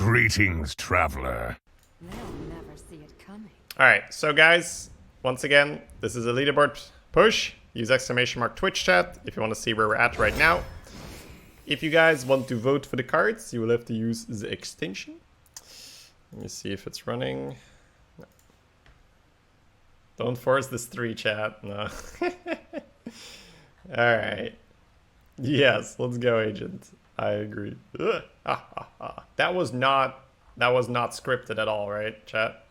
Greetings, traveler. They'll never see it coming. Alright, so guys, once again, this is a leaderboard push. Use exclamation mark Twitch chat if you want to see where we're at right now. If you guys want to vote for the cards, you will have to use the extension. Let me see if it's running. No. Don't force this 3 chat. No. Alright. Yes, let's go, agent. I agree. That was not scripted at all, right, chat?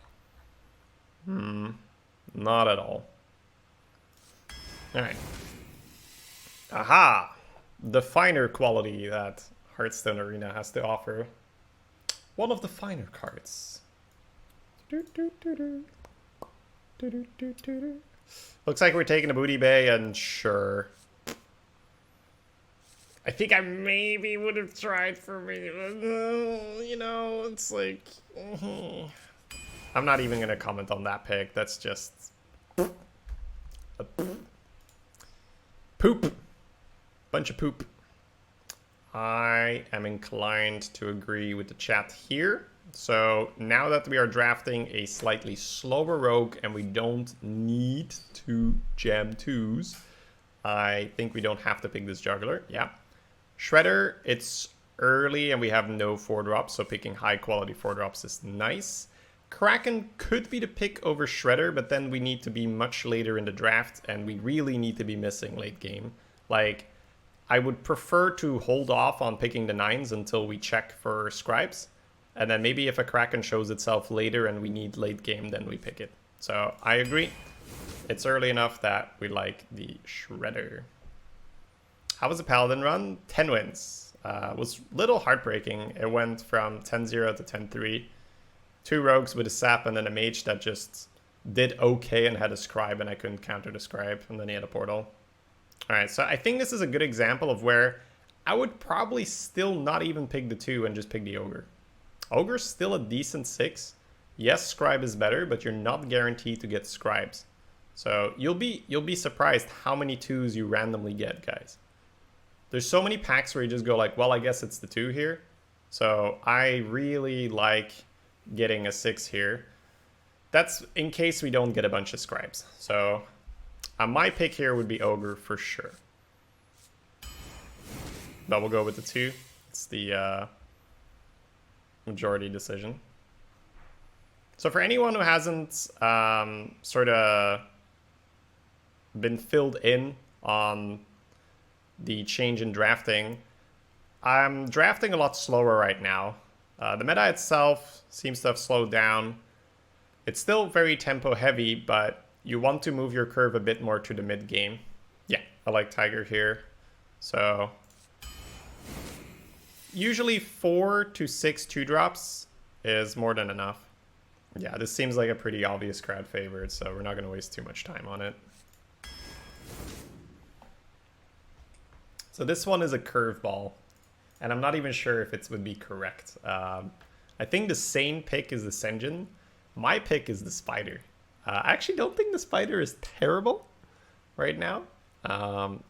Not at all. Alright. Aha! The finer quality that Hearthstone Arena has to offer. One of the finer cards. Looks like we're taking a booty bay, and sure. I think I maybe would have tried for me, but you know, it's like... I'm not even going to comment on that pick. That's just... poop. Bunch of poop. I am inclined to agree with the chat here. So now that we are drafting a slightly slower rogue and we don't need to jam 2s, I think we don't have to pick this juggler. Yeah. Shredder, it's early and we have no 4-drops, so picking high quality 4-drops is nice. Kraken could be the pick over Shredder, but then we need to be much later in the draft and we really need to be missing late game. Like, I would prefer to hold off on picking the 9s until we check for scribes. And then maybe if a Kraken shows itself later and we need late game, then we pick it. So I agree. It's early enough that we like the Shredder. How was the Paladin run? 10 wins. Was a little heartbreaking. It went from 10-0 to 10-3. 2 rogues with a sap and then a mage that just did okay and had a scribe and I couldn't counter the scribe. And then he had a portal. Alright, so I think this is a good example of where I would probably still not even pick the 2 and just pick the Ogre. Ogre's still a decent 6. Yes, scribe is better, but you're not guaranteed to get scribes. So you'll be surprised how many 2s you randomly get, guys. There's so many packs where you just go like, well, I guess it's the 2 here. So I really like getting a 6 here. That's in case we don't get a bunch of scribes. So my pick here would be Ogre for sure. But we'll go with the 2. It's the majority decision. So for anyone who hasn't sort of been filled in on the change in drafting, I'm drafting a lot slower right now. The meta itself seems to have slowed down. It's still very tempo heavy, but you want to move your curve a bit more to the mid game. Yeah, I like Tiger here. So usually 4 to 6 2-drops is more than enough. Yeah, this seems like a pretty obvious crowd favorite, so we're not going to waste too much time on it. So this one is a curveball, and I'm not even sure if it would be correct. I think the sane pick is the Senjin. My pick is the Spider. I actually don't think the Spider is terrible right now.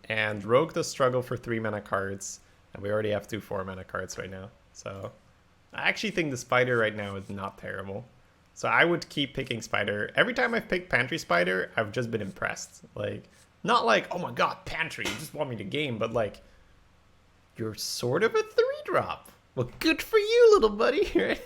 And Rogue does struggle for 3 mana cards, and we already have 2 4-mana cards right now. So I actually think the Spider right now is not terrible. So I would keep picking Spider. Every time I've picked Pantry Spider, I've just been impressed. Like, not like, oh my god, Pantry, you just want me to game, but like, you're sort of a 3-drop. Well, good for you, little buddy, right?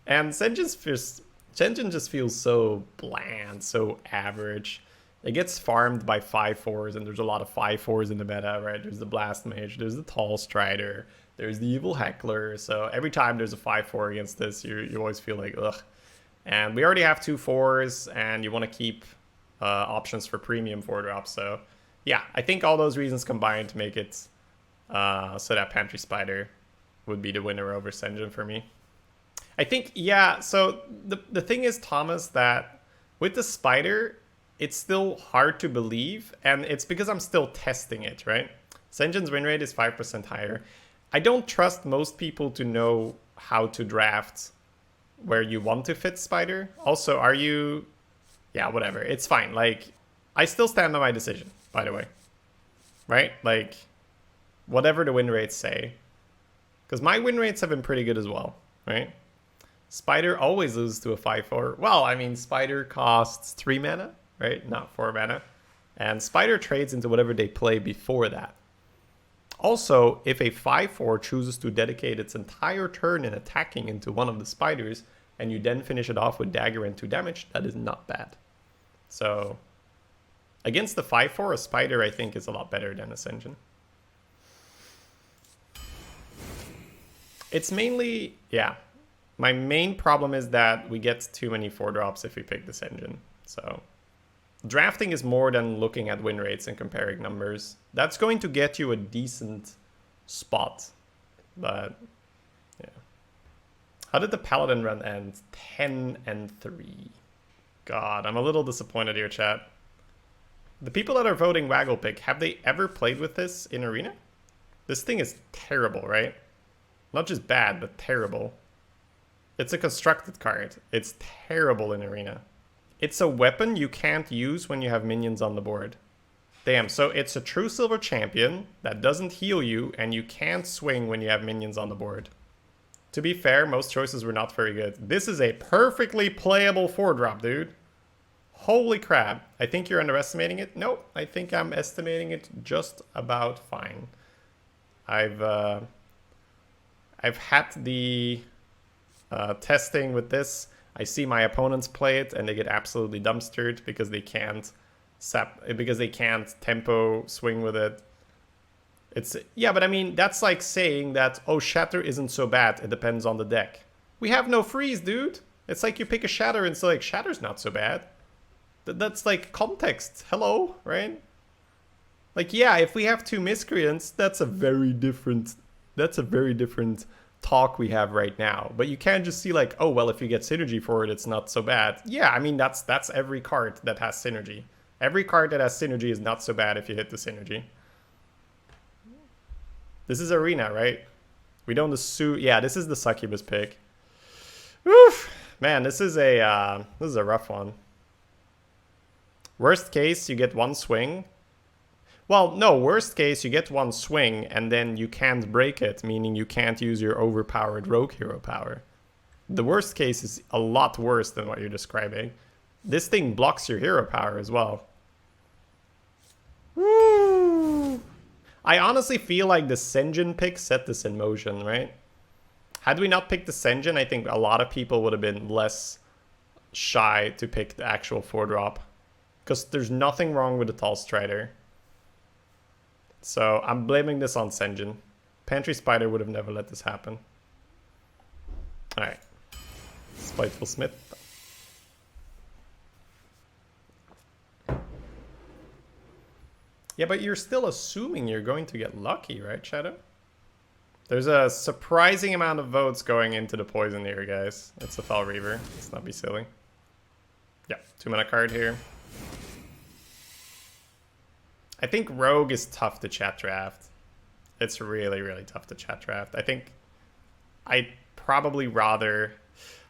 And Senjin just feels so bland, so average. It gets farmed by 5/4s, and there's a lot of 5/4s in the meta, right? There's the Blast Mage, there's the Tall Strider, there's the Evil Heckler. So every time there's a 5/4 against this, you always feel like, ugh. And we already have 2 4s, and you want to keep options for premium 4-drops. So yeah, I think all those reasons combined to make it so that Pantry Spider would be the winner over Senjin for me. I think, yeah, so the thing is, Thomas, that with the Spider, it's still hard to believe, and it's because I'm still testing it, right? Senjin's win rate is 5% higher. I don't trust most people to know how to draft where you want to fit Spider. Also, are you... Yeah, whatever. It's fine. Like, I still stand on my decision, by the way. Right? Like, whatever the win rates say. Because my win rates have been pretty good as well, right? Spider always loses to a 5/4. Well, I mean, Spider costs 3 mana, right? Not 4 mana. And Spider trades into whatever they play before that. Also, if a 5/4 chooses to dedicate its entire turn in attacking into one of the spiders, and you then finish it off with dagger and 2 damage, that is not bad. So, against the 5/4, a spider I think is a lot better than Ascension. It's mainly, yeah. My main problem is that we get too many 4-drops if we pick this engine. So, drafting is more than looking at win rates and comparing numbers. That's going to get you a decent spot. But, yeah. How did the Paladin run end? 10-3. God, I'm a little disappointed here, chat. The people that are voting Waggle Pick, have they ever played with this in Arena? This thing is terrible, right? Not just bad, but terrible. It's a constructed card. It's terrible in Arena. It's a weapon you can't use when you have minions on the board. Damn, so it's a true silver champion that doesn't heal you, and you can't swing when you have minions on the board. To be fair, most choices were not very good. This is a perfectly playable 4-drop, dude. Holy crap. I think you're underestimating it. Nope, I think I'm estimating it just about fine. I've had the testing with this. I see my opponents play it and they get absolutely dumpstered because they can't tempo swing with it. It's, yeah, but I mean, that's like saying that, oh, Shatter isn't so bad, it depends on the deck. We have no freeze, dude. It's like you pick a Shatter and it's like, Shatter's not so bad. That's like context. Hello, right? Like, yeah, if we have 2 miscreants, that's a very different talk we have right now. But you can't just see like, oh, well, if you get synergy for it, it's not so bad. Yeah, I mean, that's every card that has synergy. Every card that has synergy is not so bad if you hit the synergy. This is Arena, right? We don't assume. Yeah, this is the Succubus pick. Oof, man, this is a rough one. Worst case, you get 1 swing. Well, no, worst case, you get 1 swing and then you can't break it, meaning you can't use your overpowered rogue hero power. The worst case is a lot worse than what you're describing. This thing blocks your hero power as well. Woo! I honestly feel like the Senjin pick set this in motion, right? Had we not picked the Senjin, I think a lot of people would have been less shy to pick the actual 4-drop. Because there's nothing wrong with the Tall Strider. So I'm blaming this on Senjin. Pantry Spider would have never let this happen. Alright. Spiteful Smith. Yeah, but you're still assuming you're going to get lucky, right, Shadow? There's a surprising amount of votes going into the poison here, guys. It's a Fel Reaver. Let's not be silly. Yeah, 2-mana card here. I think Rogue is tough to chat draft. It's really, really tough to chat draft. I think I'd probably rather...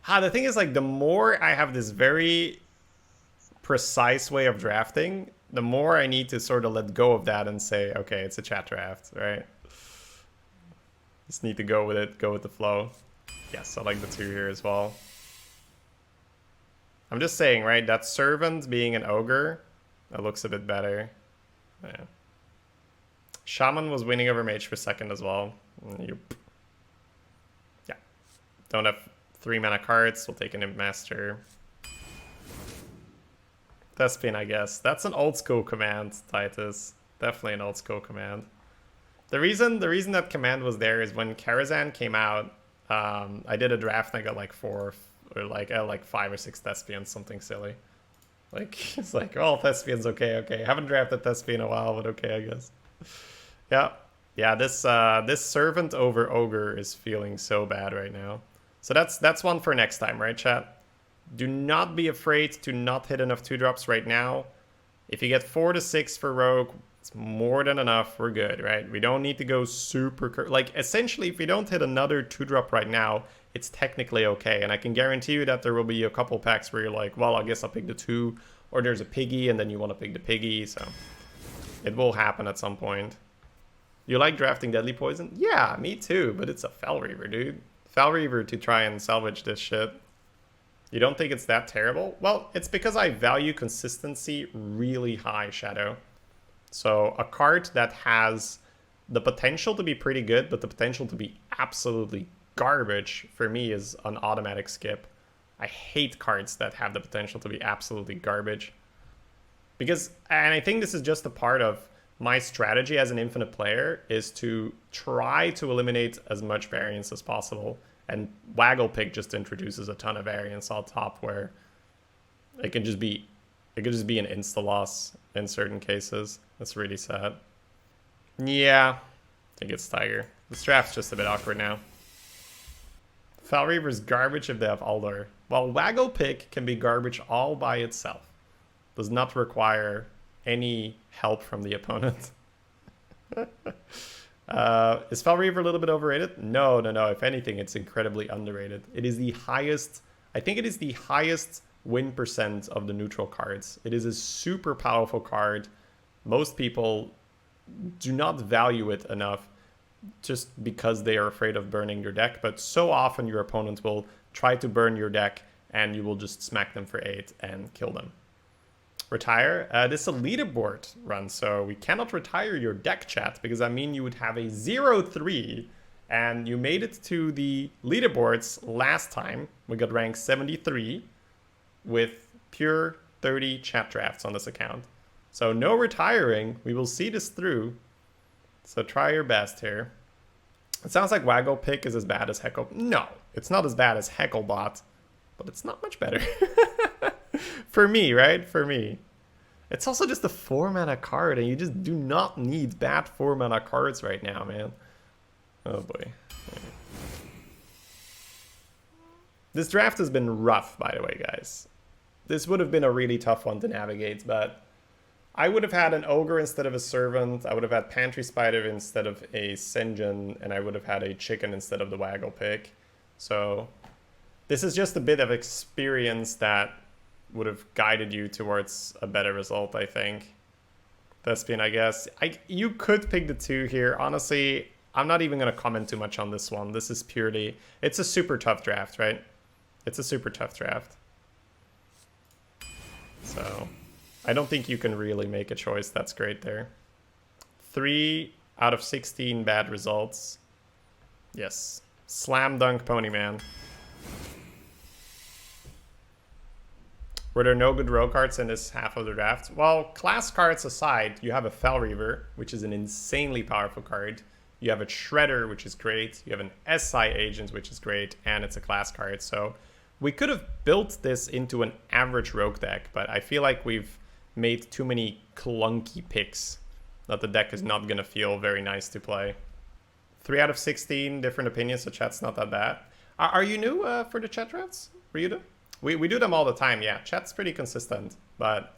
the thing is, like, the more I have this very precise way of drafting, the more I need to sort of let go of that and say, okay, it's a chat draft, right? Just need to go with it, go with the flow. Yes, I like the 2 here as well. I'm just saying, right, that Servant being an Ogre, that looks a bit better. Yeah. Shaman was winning over Mage for second as well. Yeah. Don't have 3-mana cards. We'll take an Imp Master. Thespian, I guess. That's an old school command, Titus. Definitely an old school command. The reason that command was there is when Karazhan came out, I did a draft and I got like 4 or like 5 or 6 Thespians, something silly. Like, it's like, oh, Thespian's okay. Haven't drafted Thespian in a while, but okay, I guess. Yeah, this Servant over Ogre is feeling so bad right now. So that's one for next time, right, chat? Do not be afraid to not hit enough 2-drops right now. If you get 4 to 6 for Rogue, it's more than enough. We're good, right? We don't need to go super... Like, essentially, if we don't hit another 2-drop right now, it's technically okay. And I can guarantee you that there will be a couple packs where you're like, well, I guess I'll pick the 2. Or there's a Piggy, and then you want to pick the Piggy. So it will happen at some point. You like drafting Deadly Poison? Yeah, me too, but it's a Fel Reaver, dude. Fel Reaver to try and salvage this shit. You don't think it's that terrible? Well, it's because I value consistency really high, Shadow. So a card that has the potential to be pretty good, but the potential to be absolutely garbage, for me, is an automatic skip. I hate cards that have the potential to be absolutely garbage. Because, and I think this is just a part of my strategy as an infinite player, is to try to eliminate as much variance as possible. And Waggle Pick just introduces a ton of variance on top, where it could just be an insta loss in certain cases. That's really sad. Yeah, I think it's Tiger. This draft's just a bit awkward now. Fel Reaver's garbage if they have Aldor. Well, Waggle Pick can be garbage all by itself. Does not require any help from the opponent. Is Fel Reaver a little bit overrated? No. If anything, it's incredibly underrated. It is the highest, I think it is the highest win percent of the neutral cards. It is a super powerful card. Most people do not value it enough just because they are afraid of burning your deck, but so often your opponent will try to burn your deck and you will just smack them for 8 and kill them. Retire. This is a leaderboard run, so we cannot retire your deck, chat, because I mean you would have a 0-3 and you made it to the leaderboards last time. We got rank 73 with pure 30 chat drafts on this account. So no retiring. We will see this through. So try your best here. It sounds like Waggle Pick is as bad as Heckle. No, it's not as bad as Hecklebot, but it's not much better. For me, right? For me. It's also just a 4-mana card, and you just do not need bad 4-mana cards right now, man. Oh boy. This draft has been rough, by the way, guys. This would have been a really tough one to navigate, but I would have had an Ogre instead of a Servant, I would have had Pantry Spider instead of a Sinjin, and I would have had a Chicken instead of the Waggle Pick. So this is just a bit of experience that would have guided you towards a better result, I think. Thespian, I guess. You could pick the 2 here. Honestly, I'm not even going to comment too much on this one. This is purely... It's a super tough draft, right? It's a super tough draft. So I don't think you can really make a choice that's great there. 3 out of 16 bad results. Yes. Slam dunk Ponyman. Were there no good rogue cards in this half of the draft? Well, class cards aside, you have a Fel Reaver, which is an insanely powerful card. You have a Shredder, which is great. You have an SI Agent, which is great, and it's a class card. So we could have built this into an average rogue deck, but I feel like we've made too many clunky picks that the deck is not going to feel very nice to play. 3 out of 16 different opinions, so chat's not that bad. Are you new for the chat drafts, Ryuda? We do them all the time, yeah. Chat's pretty consistent, but...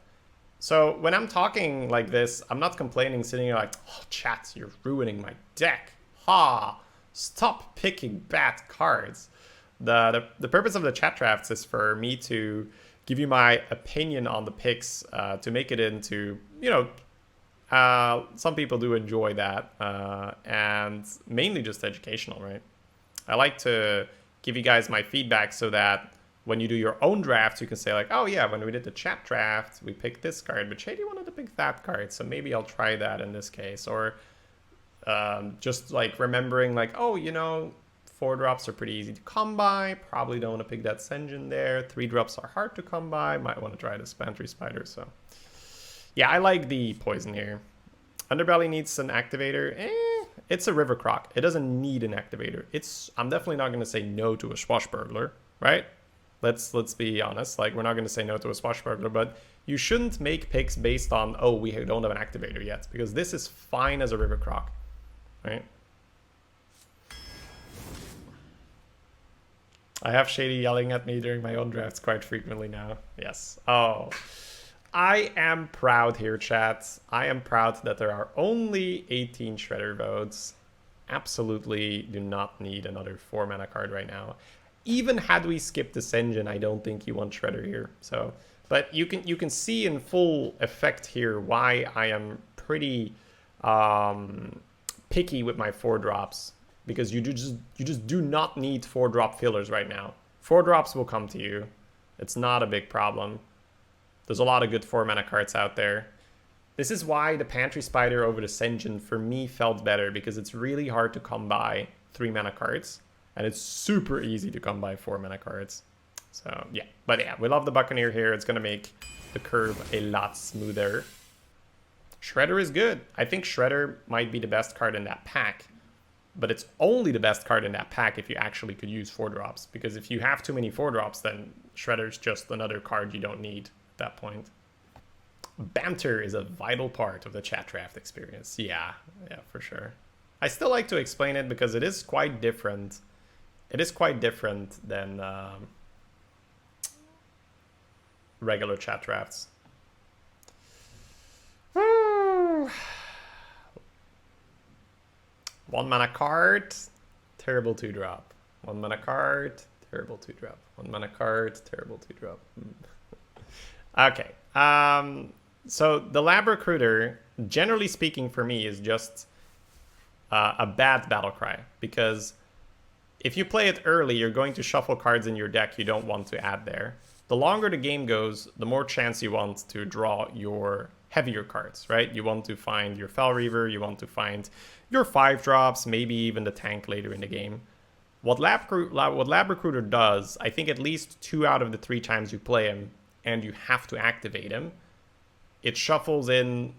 So when I'm talking like this, I'm not complaining, sitting here like, oh, chat, you're ruining my deck. Ha! Stop picking bad cards. The purpose of the chat drafts is for me to give you my opinion on the picks, to make it into, you know, some people do enjoy that, and mainly just educational, right? I like to give you guys my feedback so that when you do your own draft, you can say like, oh yeah, when we did the chat draft, we picked this card, but Shady wanted to pick that card, so maybe I'll try that in this case. Or just like remembering like, oh, you know, 4-drops are pretty easy to come by, probably don't want to pick that Sinjin there. 3-drops are hard to come by, might want to try this Pantry Spider. So yeah, I like the poison here. Underbelly needs an activator. It's a River Croc. It doesn't need an activator. I'm definitely not going to say no to a Swashbuckler, right? Let's be honest. Like, we're not going to say no to a Swashbuckler, but you shouldn't make picks based on, oh, we don't have an activator yet, because this is fine as a River Croc, right? I have Shady yelling at me during my own drafts quite frequently now. Yes. Oh, I am proud here, chat. I am proud that there are only 18 Shredder votes. Absolutely do not need another 4-mana card right now. Even had we skipped this engine, I don't think you want Shredder here. So, but you can see in full effect here why I am pretty picky with my 4-drops because you just do not need 4-drop fillers right now. 4-drops will come to you. It's not a big problem. There's a lot of good 4-mana cards out there. This is why the Pantry Spider over the Sen'jin for me felt better, because it's really hard to come by 3-mana cards, and it's super easy to come by 4-mana cards. So yeah, but yeah, we love the Buccaneer here. It's gonna make the curve a lot smoother. Shredder is good. I think Shredder might be the best card in that pack, but it's only the best card in that pack if you actually could use 4-drops, because if you have too many 4-drops, then Shredder's just another card you don't need at that point. Banter is a vital part of the chat draft experience. Yeah, for sure. I still like to explain it because it is quite different. It is quite different than regular chat drafts. 1-mana card, terrible 2-drop. 1-mana card, terrible 2-drop. 1-mana card, terrible 2-drop. Okay. So the Lab Recruiter, generally speaking for me, is just a bad battle cry, because if you play it early, you're going to shuffle cards in your deck you don't want to add there. The longer the game goes, the more chance you want to draw your heavier cards, right? You want to find your Fel Reaver, you want to find your 5-drops, maybe even the tank later in the game. What Lab Recruiter does, I think at least 2 out of the 3 times you play him, and you have to activate him, it shuffles in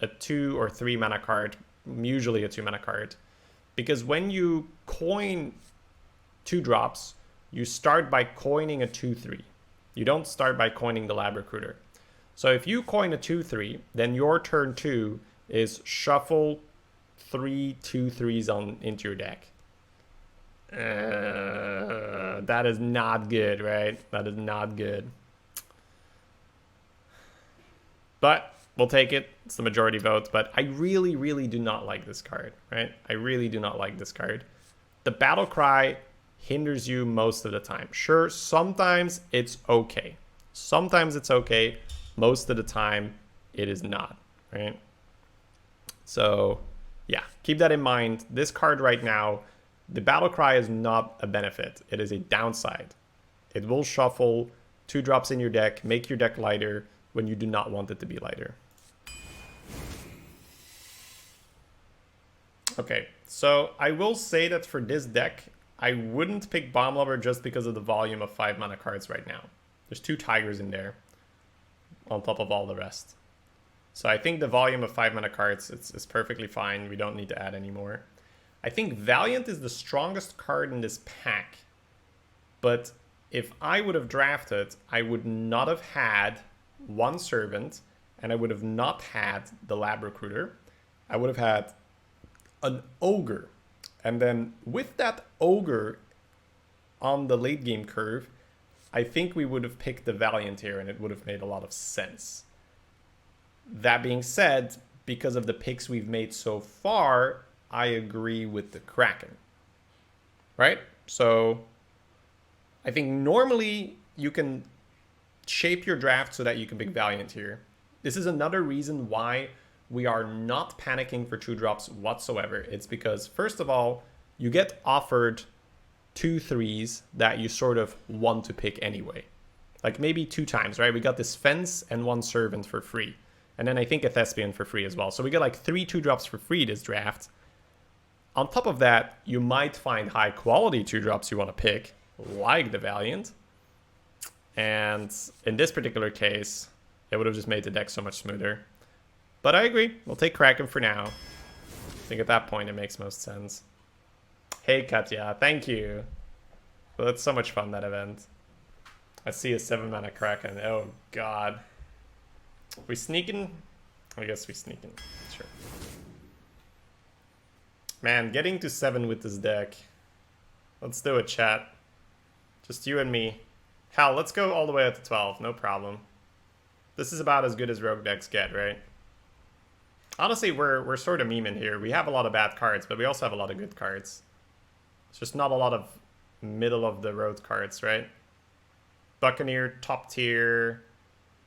a 2 or 3 mana card, usually a 2-mana card. Because when you coin 2-drops, you start by coining a 2/3. You don't start by coining the Lab Recruiter. So if you coin a 2/3, then your turn 2 is shuffle 3 2/3s into your deck. That is not good, right? That is not good. But we'll take it. It's the majority vote. But I really, really do not like this card, right? I really do not like this card. The Battle Cry hinders you most of the time. Sure, sometimes it's okay. Sometimes it's okay. Most of the time, it is not, right? So, yeah, keep that in mind. This card right now, the Battle Cry is not a benefit. It is a downside. It will shuffle 2-drops in your deck, make your deck lighter, when you do not want it to be lighter. Okay, so I will say that for this deck, I wouldn't pick Bomb Lover just because of the volume of 5-mana cards right now. There's 2 Tigers in there, on top of all the rest. So I think the volume of 5-mana cards is perfectly fine. We don't need to add any more. I think Valiant is the strongest card in this pack, but if I would have drafted, I would not have had 1 Servant, and I would have not had the Lab Recruiter. I would have had an Ogre. And then with that Ogre on the late game curve, I think we would have picked the Valiant here, and it would have made a lot of sense. That being said, because of the picks we've made so far, I agree with the Kraken. Right? So I think normally you can shape your draft so that you can pick Valiant here. This is another reason why we are not panicking for 2-drops whatsoever. It's because, first of all, you get offered 2/3s that you sort of want to pick anyway. Like maybe 2 times, right? We got this Fence and 1 Servant for free. And then I think a Thespian for free as well. So we get like 3 2-drops for free this draft. On top of that, you might find high quality 2-drops you want to pick, like the Valiant. And in this particular case, it would have just made the deck so much smoother. But I agree. We'll take Kraken for now. I think at that point it makes most sense. Hey, Katya. Thank you. Well, it's so much fun, that event. I see a 7-mana Kraken. Oh, God. We sneaking? I guess we sneaking. Sure. Man, getting to 7 with this deck. Let's do it, chat. Just you and me. Hell, let's go all the way up to 12. No problem. This is about as good as rogue decks get, right? Honestly, we're sort of memeing here. We have a lot of bad cards, but we also have a lot of good cards. It's just not a lot of middle-of-the-road cards, right? Buccaneer, top tier.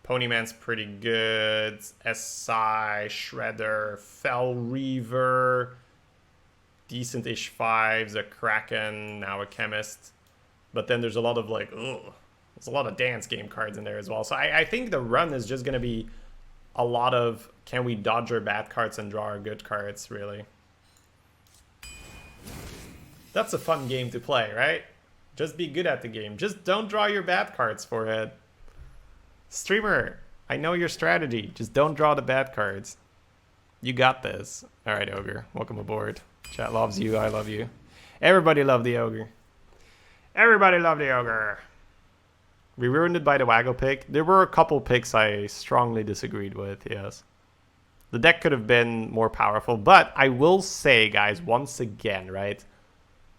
Ponyman's pretty good. SI, Shredder, Fel Reaver. decent-ish 5s, a Kraken, now a Chemist. But then there's a lot of like, ugh. There's a lot of dance game cards in there as well. So I think the run is just going to be a lot of, can we dodge our bad cards and draw our good cards, really? That's a fun game to play, right? Just be good at the game. Just don't draw your bad cards for it. Streamer, I know your strategy. Just don't draw the bad cards. You got this. All right, Ogre. Welcome aboard. Chat loves you. I love you. Everybody love the Ogre. Everybody love the Ogre. We ruined it by the Waggle pick. There were a couple picks I strongly disagreed with, yes. The deck could have been more powerful, but I will say, guys, once again, right?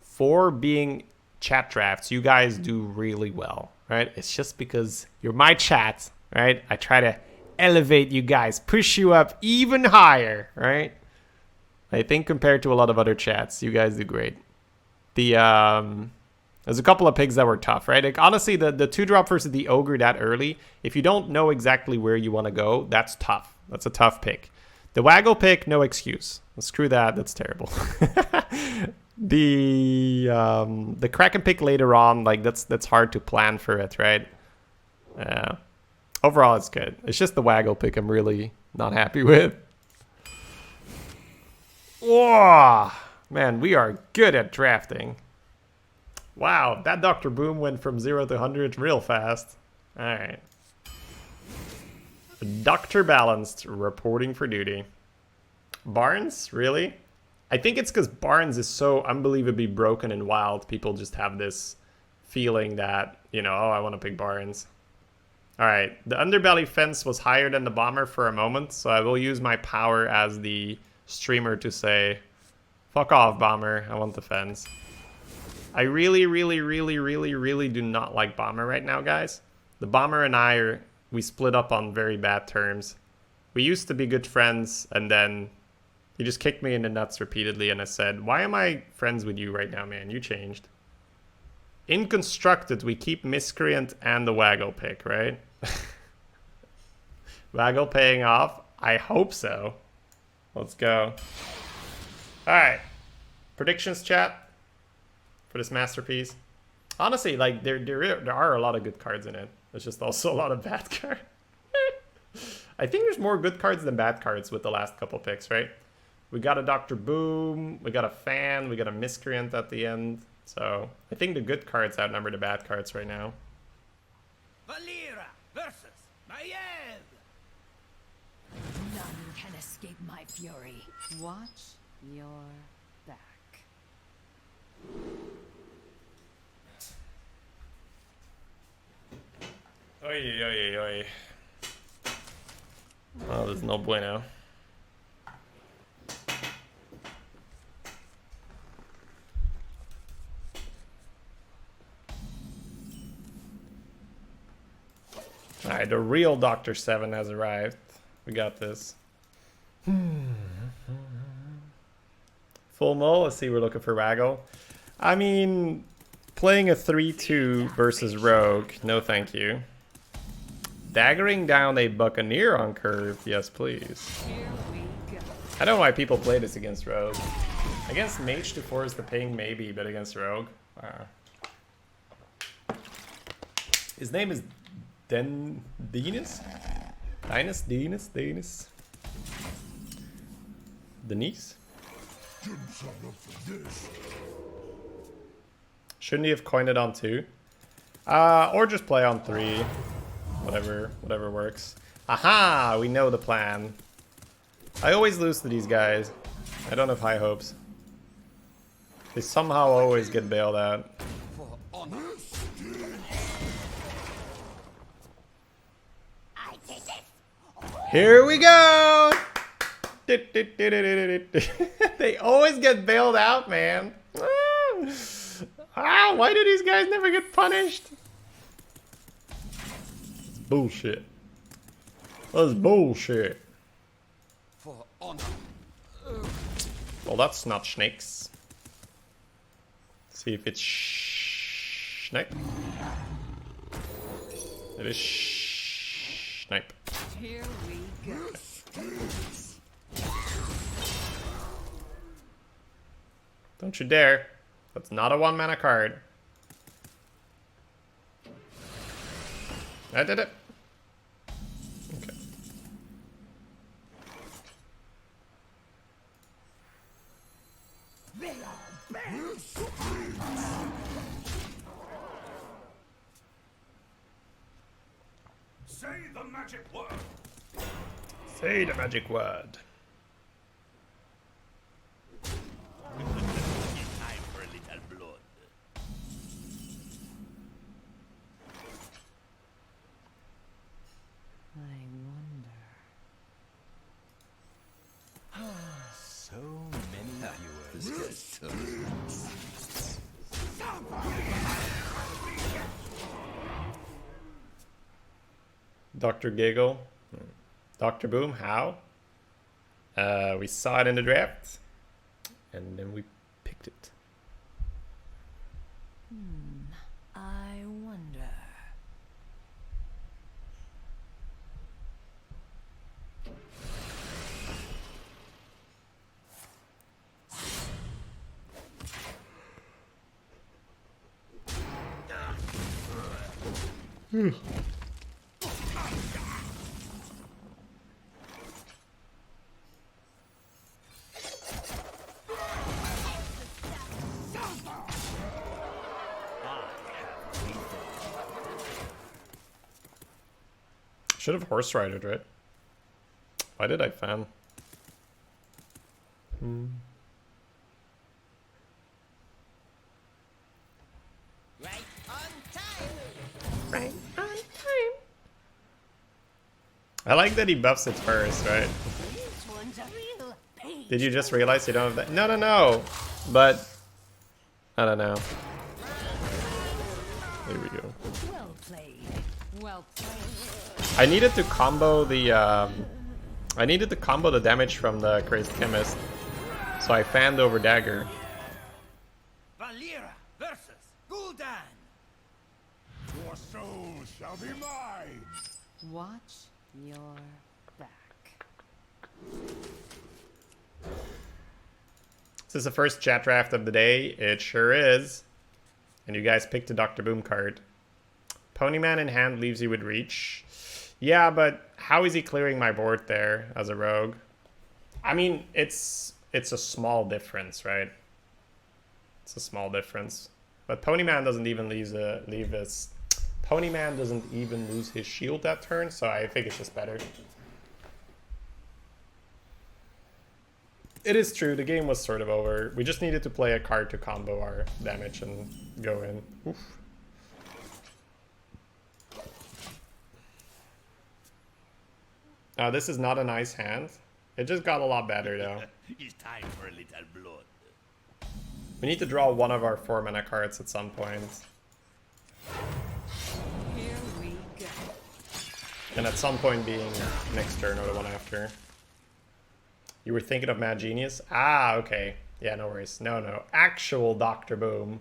For being chat drafts, you guys do really well, right? It's just because you're my chat, right? I try to elevate you guys, push you up even higher, right? I think compared to a lot of other chats, you guys do great. There's a couple of picks that were tough, right? Like, honestly, the 2-drop versus the Ogre that early, if you don't know exactly where you want to go, that's tough. That's a tough pick. The Waggle pick, no excuse. Screw that. That's terrible. The Kraken pick later on, like, that's hard to plan for it, right? Overall, it's good. It's just the Waggle pick I'm really not happy with. Whoa! Man, we are good at drafting. Wow, that Dr. Boom went from 0 to 100 real fast. Alright. Dr. Balanced, reporting for duty. Barnes? Really? I think it's because Barnes is so unbelievably broken and wild. People just have this feeling that, you know, oh, I want to pick Barnes. Alright, the Underbelly fence was higher than the Bomber for a moment, so I will use my power as the streamer to say, fuck off, Bomber, I want the fence. I really do not like Bomber right now, guys. The Bomber and we split up on very bad terms. We used to be good friends, and then he just kicked me in the nuts repeatedly, and I said, why am I friends with you right now, man? You changed. In Constructed, we keep Miscreant and the Waggle pick, right? Waggle paying off? I hope so. Let's go. Alright. Predictions, chat? For this masterpiece. Honestly, like, there are a lot of good cards in it. There's just also a lot of bad cards. I think there's more good cards than bad cards with the last couple picks, right? We got a Dr. Boom, we got a Fan, we got a Miscreant at the end. So I think the good cards outnumber the bad cards right now. Valera versus Maiev. None can escape my fury. Watch your back. Oy, oy, oy. Oh, there's no bueno. Alright, the real Dr. 7 has arrived. We got this. Full mull, let's see, we're looking for Waggle. I mean, playing a 3-2 versus Rogue, no thank you. Daggering down a Buccaneer on curve, yes please. I don't know why people play this against Rogue. Against Mage to force the ping, maybe, but against Rogue? His name is Denis? Denis? Denise? Shouldn't he have coined it on 2? Or just play on 3. Whatever works. Aha! We know the plan. I always lose to these guys. I don't have high hopes. They somehow always get bailed out. Here we go! They always get bailed out, man. Why do these guys never get punished? It's bullshit. That's bullshit. For honor. Well, that's not snakes. See if it's snipe. It is snipe. Here we go. Don't you dare. That's not a 1-mana card. I did it. Okay. Say the magic word. Say the magic word. Time for a little blood. I wonder. So many viewers. This guy's tough. Dr. Giggle. Dr. Boom, how? We saw it in the draft. And then we picked it. I wonder. Should have horse rided, right? Why did I fan? Right on time. Right on time. I like that he buffs it first, right? This one's a real pain. Did you just realize you don't have that? No, no, no. But I don't know. Here we go. Well played. Well played. I needed to combo the damage from the Crazed Chemist, so I fanned over Dagger. Valera versus Gul'dan. Your soul shall be mine. Watch your back. This is the first chat draft of the day. It sure is. And you guys picked a Dr. Boom card. Ponyman in hand leaves you with reach. Yeah, but how is he clearing my board there as a rogue? I mean, it's a small difference, right? It's a small difference. But Ponyman doesn't even Ponyman doesn't even lose his shield that turn, so I think it's just better. It is true, the game was sort of over. We just needed to play a card to combo our damage and go in. Oof. This is not a nice hand. It just got a lot better though. It's time for a little blood. We need to draw one of our 4-mana cards at some point. Here we go. And at some point being next turn or the one after. You were thinking of Mad Genius? Ah, okay. Yeah, no worries. No. Actual Dr. Boom.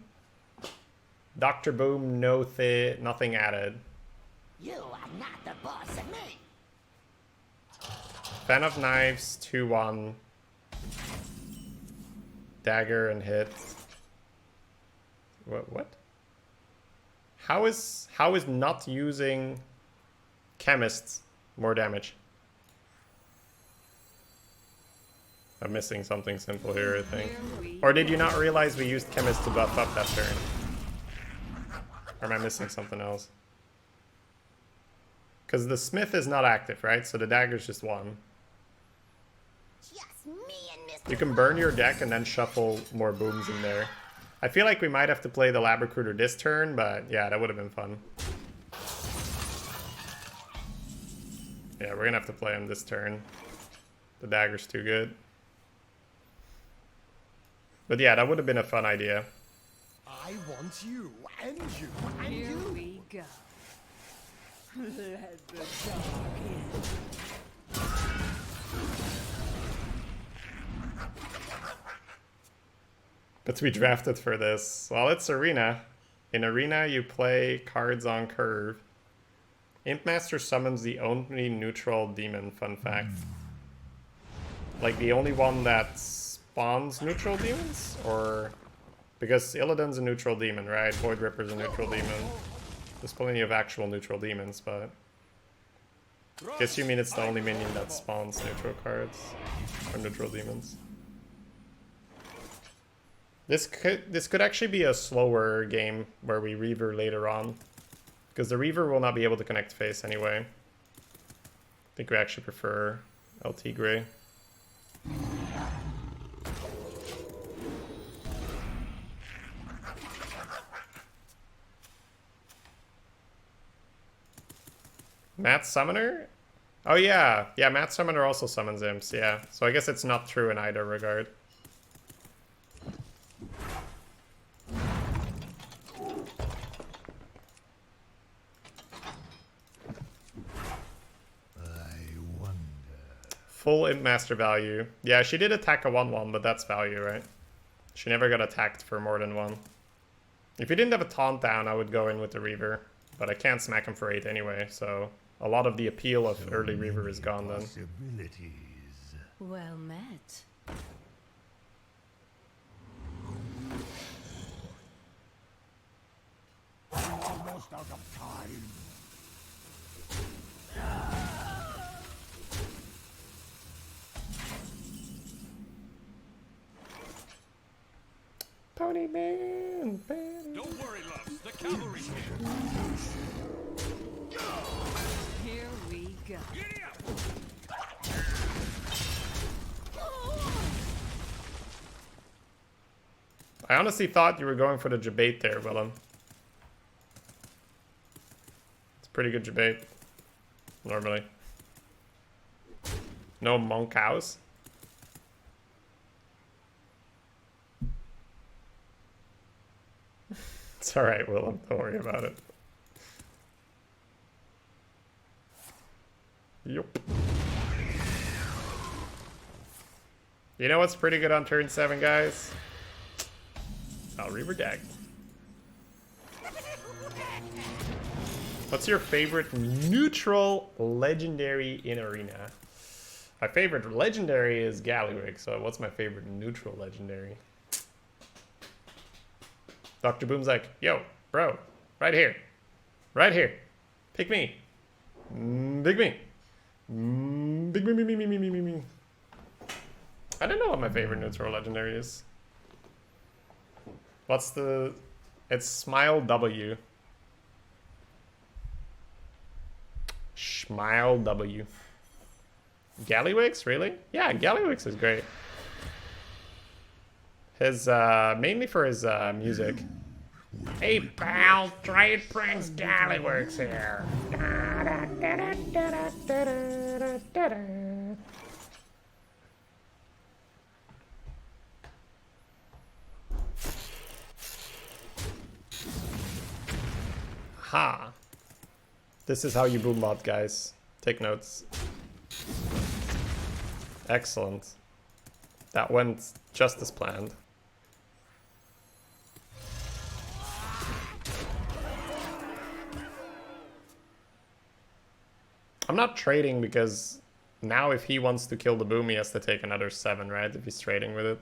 Dr. Boom, nothing added. You are not the boss of me. Fan of Knives, 2-1. Dagger and hit. What? How is not using Chemists more damage? I'm missing something simple here, I think. Or did you not realize we used Chemist to buff up that turn? Or am I missing something else? Because the Smith is not active, right? So the dagger's just 1. Just me and Mr. You can burn your deck and then shuffle more booms in there. I feel like we might have to play the Lab Recruiter this turn, but yeah, that would have been fun. Yeah, we're gonna have to play him this turn. The dagger's too good. But yeah, that would have been a fun idea. I want you and you and Here you. we go. Let the dark in. But we drafted for this. Well, it's Arena. In Arena, you play cards on curve. Impmaster summons the only neutral demon, fun fact. Like, the only one that's spawns neutral demons? Or... Because Illidan's a neutral demon, right? Void Ripper's a neutral demon. There's plenty of actual neutral demons, but... Guess you mean it's the only minion that spawns neutral cards. Or neutral demons. This could actually be a slower game where we Reaver later on. Because the Reaver will not be able to connect face anyway. I think we actually prefer LT Gray. Matt Summoner? Oh yeah. Yeah, Matt Summoner also summons imps, yeah. So I guess it's not true in either regard. Full imp master value. Yeah, she did attack a 1/1, but that's value, right? She never got attacked for more than 1. If he didn't have a taunt down, I would go in with the Reaver. But I can't smack him for 8 anyway, so a lot of the appeal of early Reaver is gone then. Well met. Almost out of time. Pony man, Don't worry, loves. The cavalry's here. Here we go. Giddy up! I honestly thought you were going for the debate there, Willem. It's a pretty good debate. Normally. No monk house. It's alright, Willem. Don't worry about it. Yup. You know what's pretty good on turn 7, guys? I'll Reaver deck. What's your favorite neutral legendary in Arena? My favorite legendary is Gallywig, so what's my favorite neutral legendary? Dr. Boom's like, yo, bro, right here. Right here. Pick me. Pick me. Pick me. I don't know what my favorite neutral legendary is. What's the... It's Smile W. Smile W. Gallywix, really? Yeah, Gallywix is great. His, mainly for his, music. Hey, pal, Trade Prince Gallywix here. Ha! This is how you boombot, guys. Take notes. Excellent. That went just as planned. I'm not trading because now if he wants to kill the boom, he has to take another 7, right? If he's trading with it.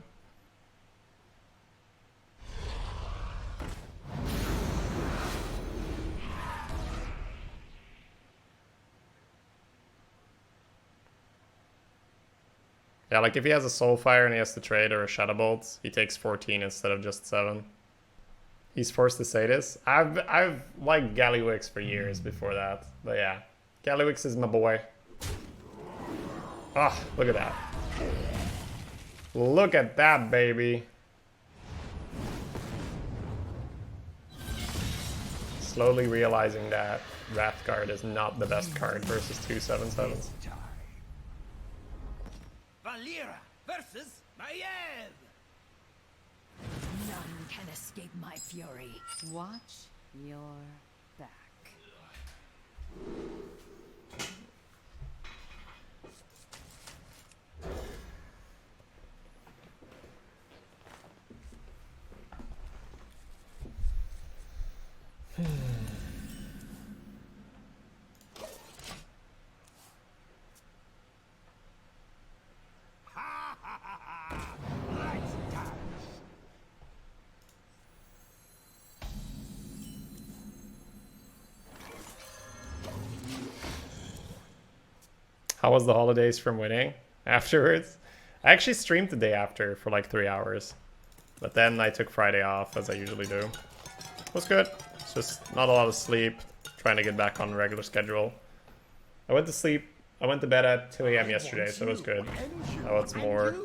Yeah, like if he has a Soulfire and he has to trade or a Shadowbolt, he takes 14 instead of just 7. He's forced to say this. I've liked Gallywix for years before that. But yeah, Gallywix is my boy. Oh, look at that. Look at that, baby. Slowly realizing that Wrathguard is not the best card versus 2 7/7s. Valera versus Maiev. None can escape my fury. Watch your back. How was the holidays from winning afterwards? I actually streamed the day after for like 3 hours. But then I took Friday off, as I usually do. It was good. It's just not a lot of sleep. Trying to get back on the regular schedule. I went to bed at 2 a.m. yesterday, so it was good. Oh, it's a more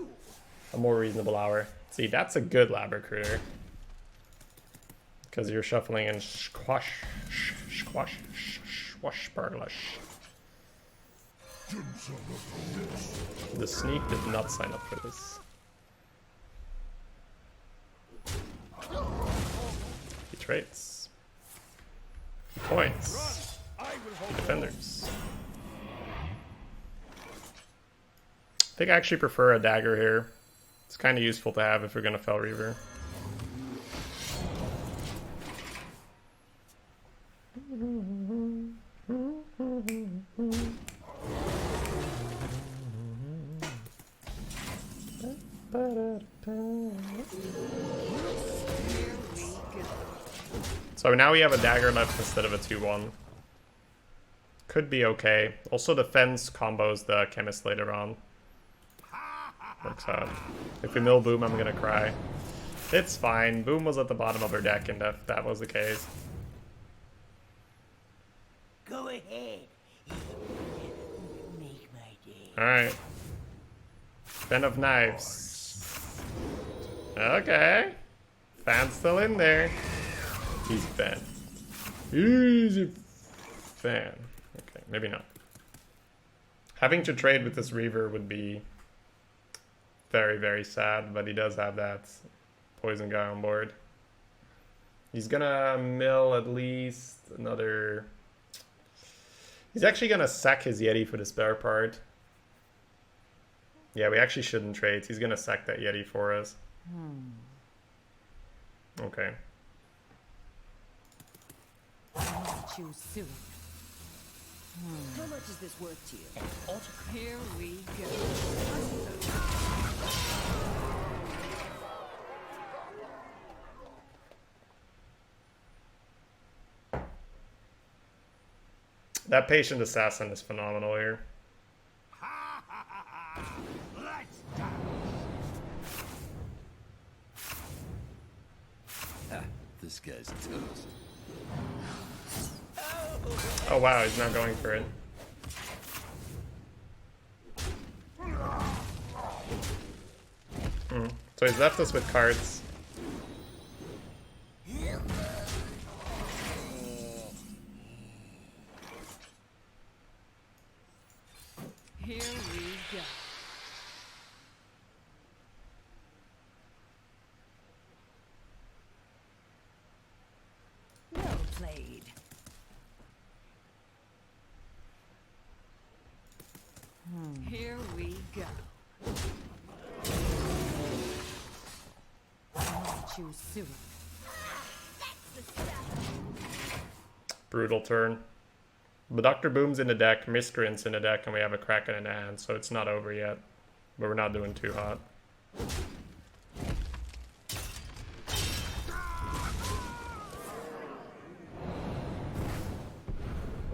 reasonable hour. See, that's a good lab recruiter. Because you're shuffling in swashbucklish. The sneak did not sign up for this. He trades. Points. Defenders. I think I actually prefer a dagger here. It's kind of useful to have if you're going to Fel Reaver. So now we have a dagger left instead of a 2-1. Could be okay. Also the fence combos the chemist later on. Works out. If we mill Boom, I'm gonna cry. It's fine. Boom was at the bottom of her deck, and that was the case. Go ahead. Make my day. Alright. Ben of Knives. Okay. Fan's still in there. He's Ben. Easy Fan. Okay, maybe not. Having to trade with this Reaver would be very, very sad, but he does have that poison guy on board. He's gonna mill at least another... He's actually gonna sack his Yeti for the spare part. Yeah, we actually shouldn't trade. He's gonna sack that Yeti for us. Okay. Choose soon. How much is this worth to you? Here we go. That patient assassin is phenomenal here. Let's go. This guy's toast. Oh wow, he's not going for it. So he's left us with cards. Here we go. Well played. Here we go. Choose soon. Brutal turn. But Dr. Boom's in the deck, Miscreant's in the deck, and we have a Kraken in the hand, so it's not over yet. But we're not doing too hot.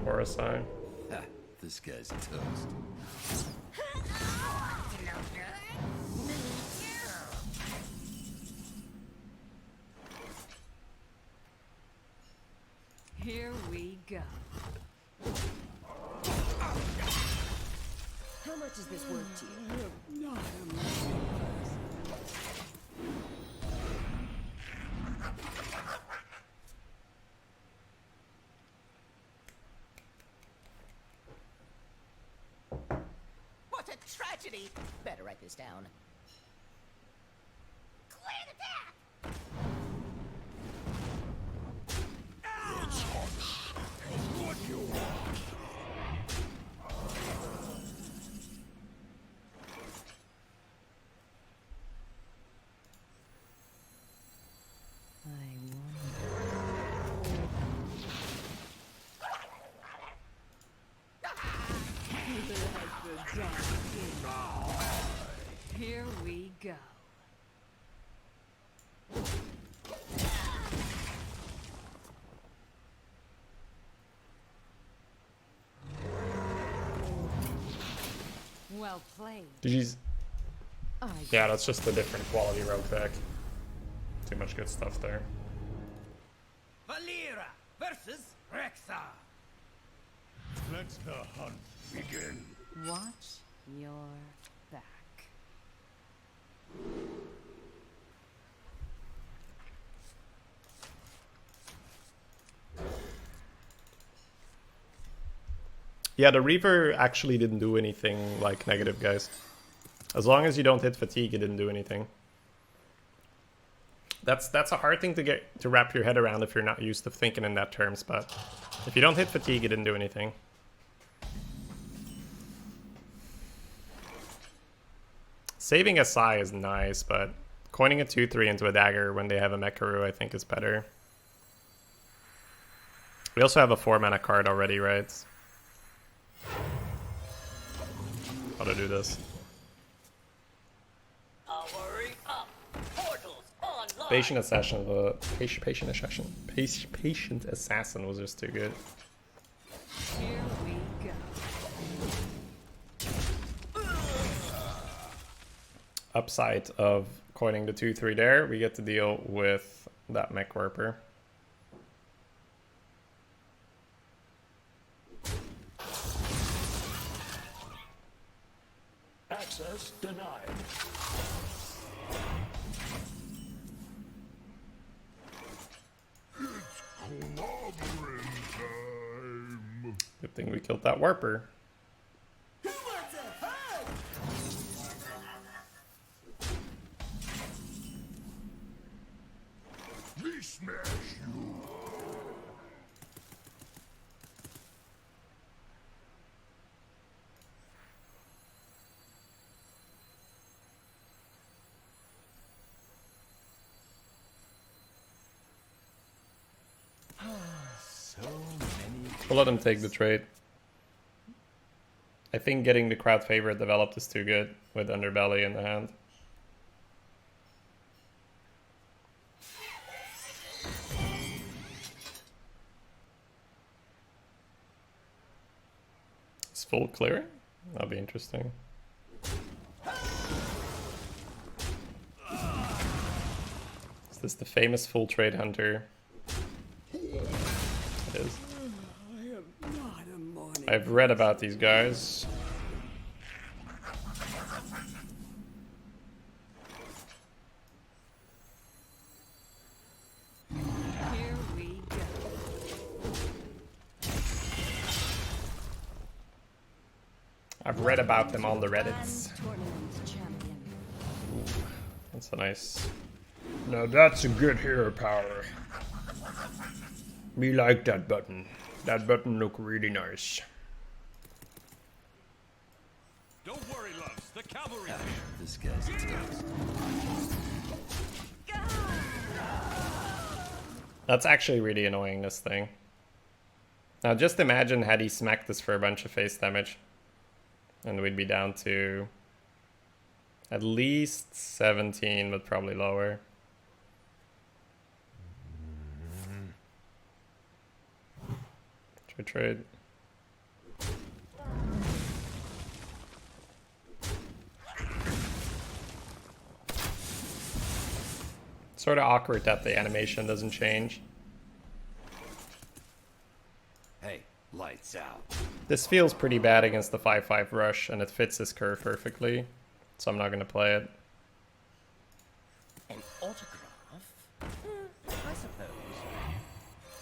Or a sign. This guy's toast. Here we go. How much is this worth to you? What a tragedy! Better write this down. Clear the path! What you want? I wonder. Here Well played. GG's. I Yeah, that's just a different quality rogue deck. Too much good stuff there. Valera versus Rexa. Let the hunt begin. watch your back. Yeah, the Reaver actually didn't do anything like negative, guys. As long as you don't hit fatigue, it didn't do anything. That's a hard thing to wrap your head around if you're not used to thinking in that terms, but if you don't hit fatigue, it didn't do anything. Saving SI is nice, but coining a 2/3 into a dagger when they have a Mekaru I think is better. We also have a 4-mana card already, right? How to do this. Patient Assassin, Patient Assassin was just too good. Here we go. Upside of coining the 2/3 there, we get to deal with that Mech Warper. Access denied. It's clobbering time. Good thing we killed that Warper. We smash you. We'll let him take the trade. I think getting the crowd favorite developed is too good with Underbelly in the hand. It's full clearing? That'll be interesting. Is this the famous full trade hunter? It is. I've read about these guys. Here we go. I've read about them on the Reddits. Tournament champion. That's a nice. Now that's a good hero power. Me like that button. That button look really nice. Don't worry, loves. The cavalry. This guy's toast. That's actually really annoying, this thing. Now just imagine had he smacked this for a bunch of face damage. And we'd be down to at least 17, but probably lower. Trade. Sort of awkward that the animation doesn't change. Hey, lights out. This feels pretty bad against the 5/5 rush, and it fits his curve perfectly, so I'm not going to play it. An autograph? I suppose.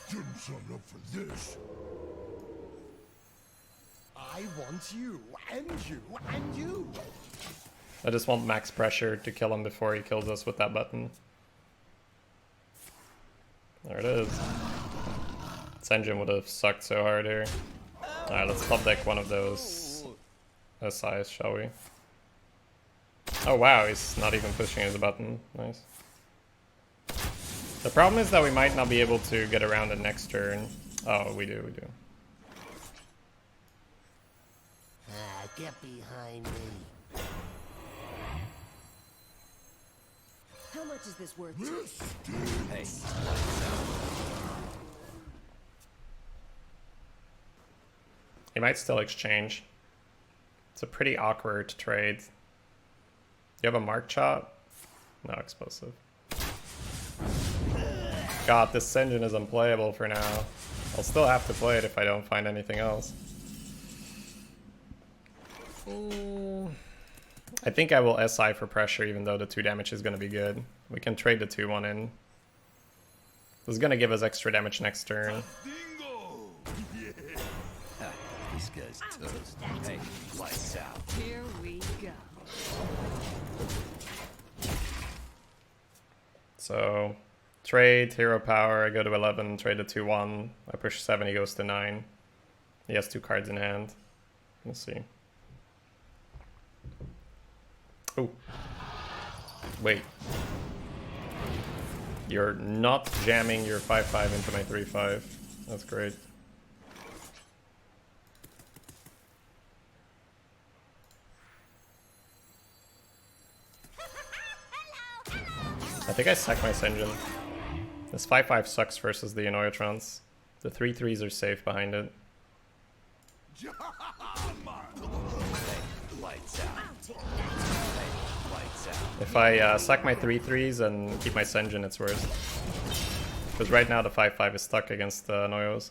Didn't sign up for this. I want you, and you, and you. I just want max pressure to kill him before he kills us with that button. There it is. This engine would have sucked so hard here. Alright, let's top deck one of those SIs, shall we? Oh wow, he's not even pushing his button. Nice. The problem is that we might not be able to get around it next turn. Oh, we do. Get behind me. How much is this worth? Hey, He might still exchange. It's a pretty awkward trade. You have a mark chop? No explosive. God, this engine is unplayable for now. I'll still have to play it if I don't find anything else. I think I will SI for pressure, even though the 2 damage is going to be good. We can trade the 2-1 in. This is going to give us extra damage next turn. Bingo! Yeah. These guys toast. Hey, lights out. Here we go. So, trade, hero power, I go to 11, trade the 2-1. I push 7, he goes to 9. He has 2 cards in hand. Let's see. Oh. Wait. You're not jamming your 5-5 into my 3-5. That's great. I think I sack my Senjin. This 5-5 sucks versus the Annoyatrons. The 3-3s are safe behind it. Lights out. Hey, lights out. If I sack my 3-3s and keep my Senjin, it's worse. Because right now the 5-5 is stuck against the Noyos.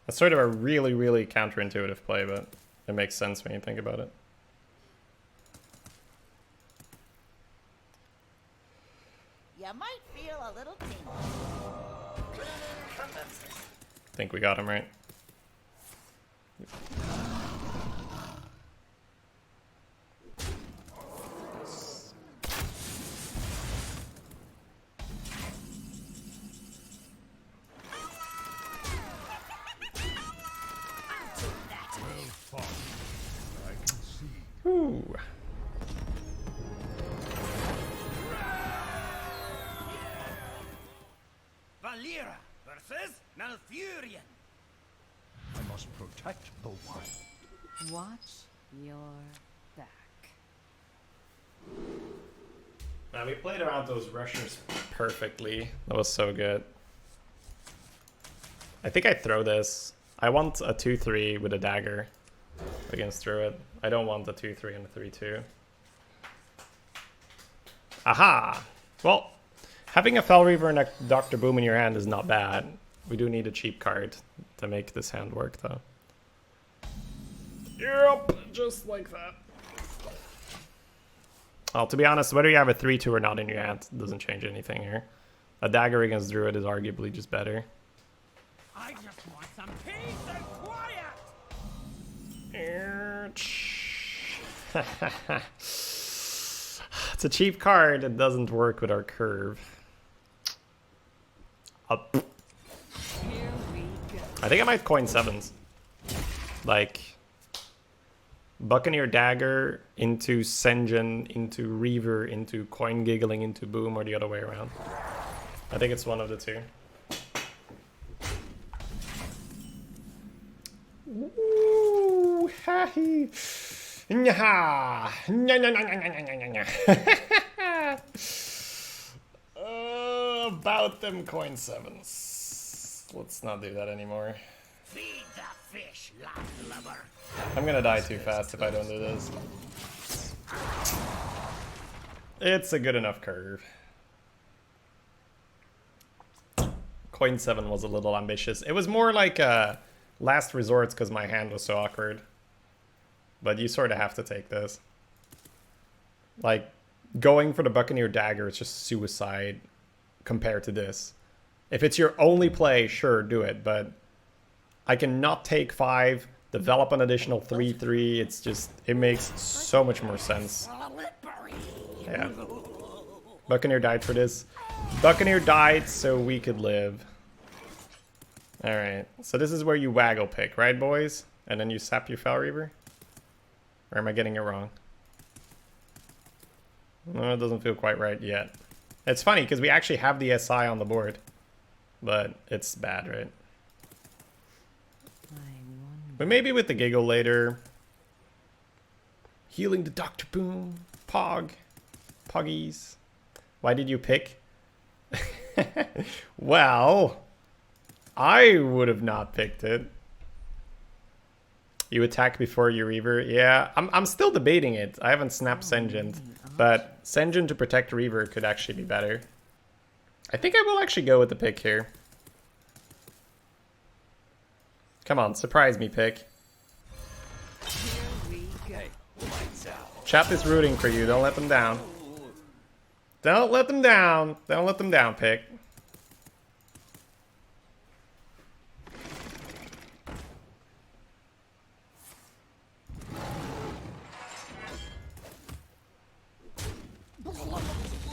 That's sort of a really, really counterintuitive play, but it makes sense when you think about it. You might feel a little tingle. I think we got him right. Ooh. Valera versus Malfurion. I must protect the wild. Watch your back. Man, we played around those rushers perfectly. That was so good. I think I throw this. I want a 2-3 with a dagger against Druid. I don't want a 2-3 and a 3-2. Aha! Well, having a Fel Reaver and a Dr. Boom in your hand is not bad. We do need a cheap card to make this hand work, though. Yep, just like that. Well, to be honest, whether you have a 3-2 or not in your hand doesn't change anything here. A dagger against Druid is arguably just better. I just want some peace and quiet. It's a cheap card. It doesn't work with our curve. Up. Here we go. I think I might coin 7s. Like Buccaneer Dagger into Senjin into Reaver into Coin Giggling into Boom, or the other way around. I think it's one of the two. Ooh, ha-hee. Nya-ha. Nya-nya-nya-nya-nya-nya-nya. About them coin 7s. Let's not do that anymore. Feed the fish, landlubber. I'm gonna die too fast if I don't do this. It's a good enough curve. Coin 7 was a little ambitious. It was more like a last resort because my hand was so awkward. But you sort of have to take this. Like, going for the Buccaneer Dagger is just suicide compared to this. If it's your only play, sure, do it. But I cannot take 5, develop an additional 3-3. It's just, it makes so much more sense. Yeah. Buccaneer died for this. Buccaneer died so we could live. Alright, so this is where you waggle pick, right, boys? And then you sap your Fel Reaver? Or am I getting it wrong? No, it doesn't feel quite right yet. It's funny, because we actually have the SI on the board. But it's bad, right? But maybe with the giggle later. Healing the Dr. Boom. Pog. Poggies. Why did you pick? Well, I would have not picked it. You attack before you Reaver. Yeah, I'm still debating it. I haven't snapped Senjint, but Senjint to protect Reaver could actually be better. I think I will actually go with the pick here. Come on, surprise me, pick. Hey, lights out. Chat is rooting for you. Don't let them down. Don't let them down. Don't let them down, pick.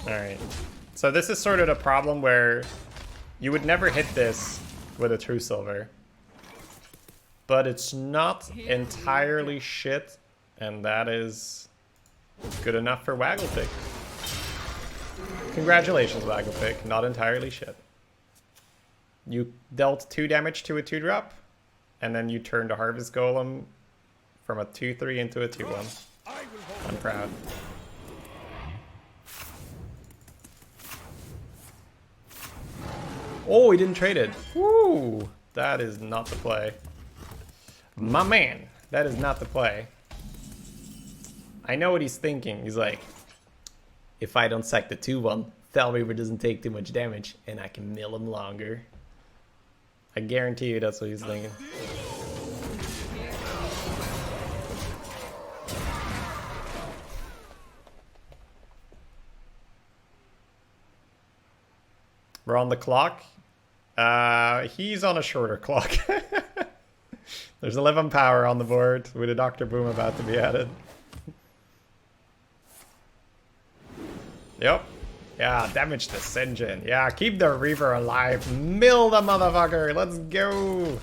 Alright. So this is sort of the problem where you would never hit this with a true silver. But it's not entirely shit, and that is good enough for Wagglepick. Congratulations, Wagglepick. Not entirely shit. You dealt 2 damage to a 2-drop, and then you turned a Harvest Golem from a 2-3 into a 2-1. I'm proud. Oh, he didn't trade it. Woo! That is not the play. My man, that is not the play. I know what he's thinking. He's like, if I don't sack the 2-1, Fel Reaver doesn't take too much damage, and I can mill him longer. I guarantee you that's what he's thinking. We're on the clock. He's on a shorter clock. There's 11 power on the board with a Dr. Boom about to be added. Yep. Yeah, damage to Sinjin. Yeah, keep the Reaver alive. Mill the motherfucker. Let's go.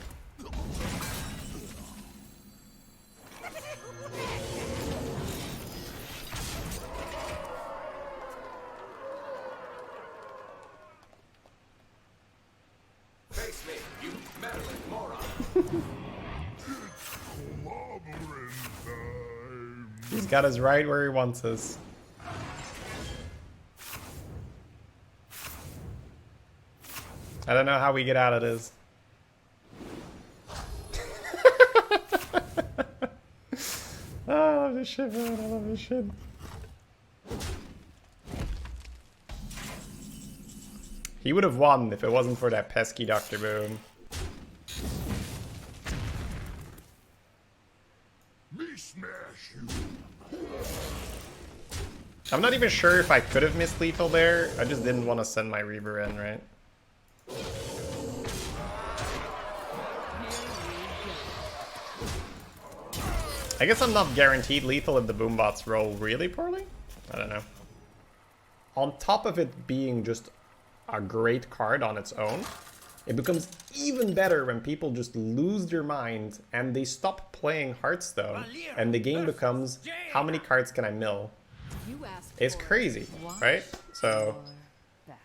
Face me, you meddling moron. He's got us right where he wants us. I don't know how we get out of this. Oh, I love this shit, man. I love this shit. He would have won if it wasn't for that pesky Dr. Boom. Me smash you. I'm not even sure if I could have missed lethal there. I just didn't want to send my Reaver in, right? I guess I'm not guaranteed lethal if the boombots roll really poorly. I don't know. On top of it being just a great card on its own, it becomes even better when people just lose their mind and they stop playing Hearthstone and the game becomes, how many cards can I mill? It's crazy, right? So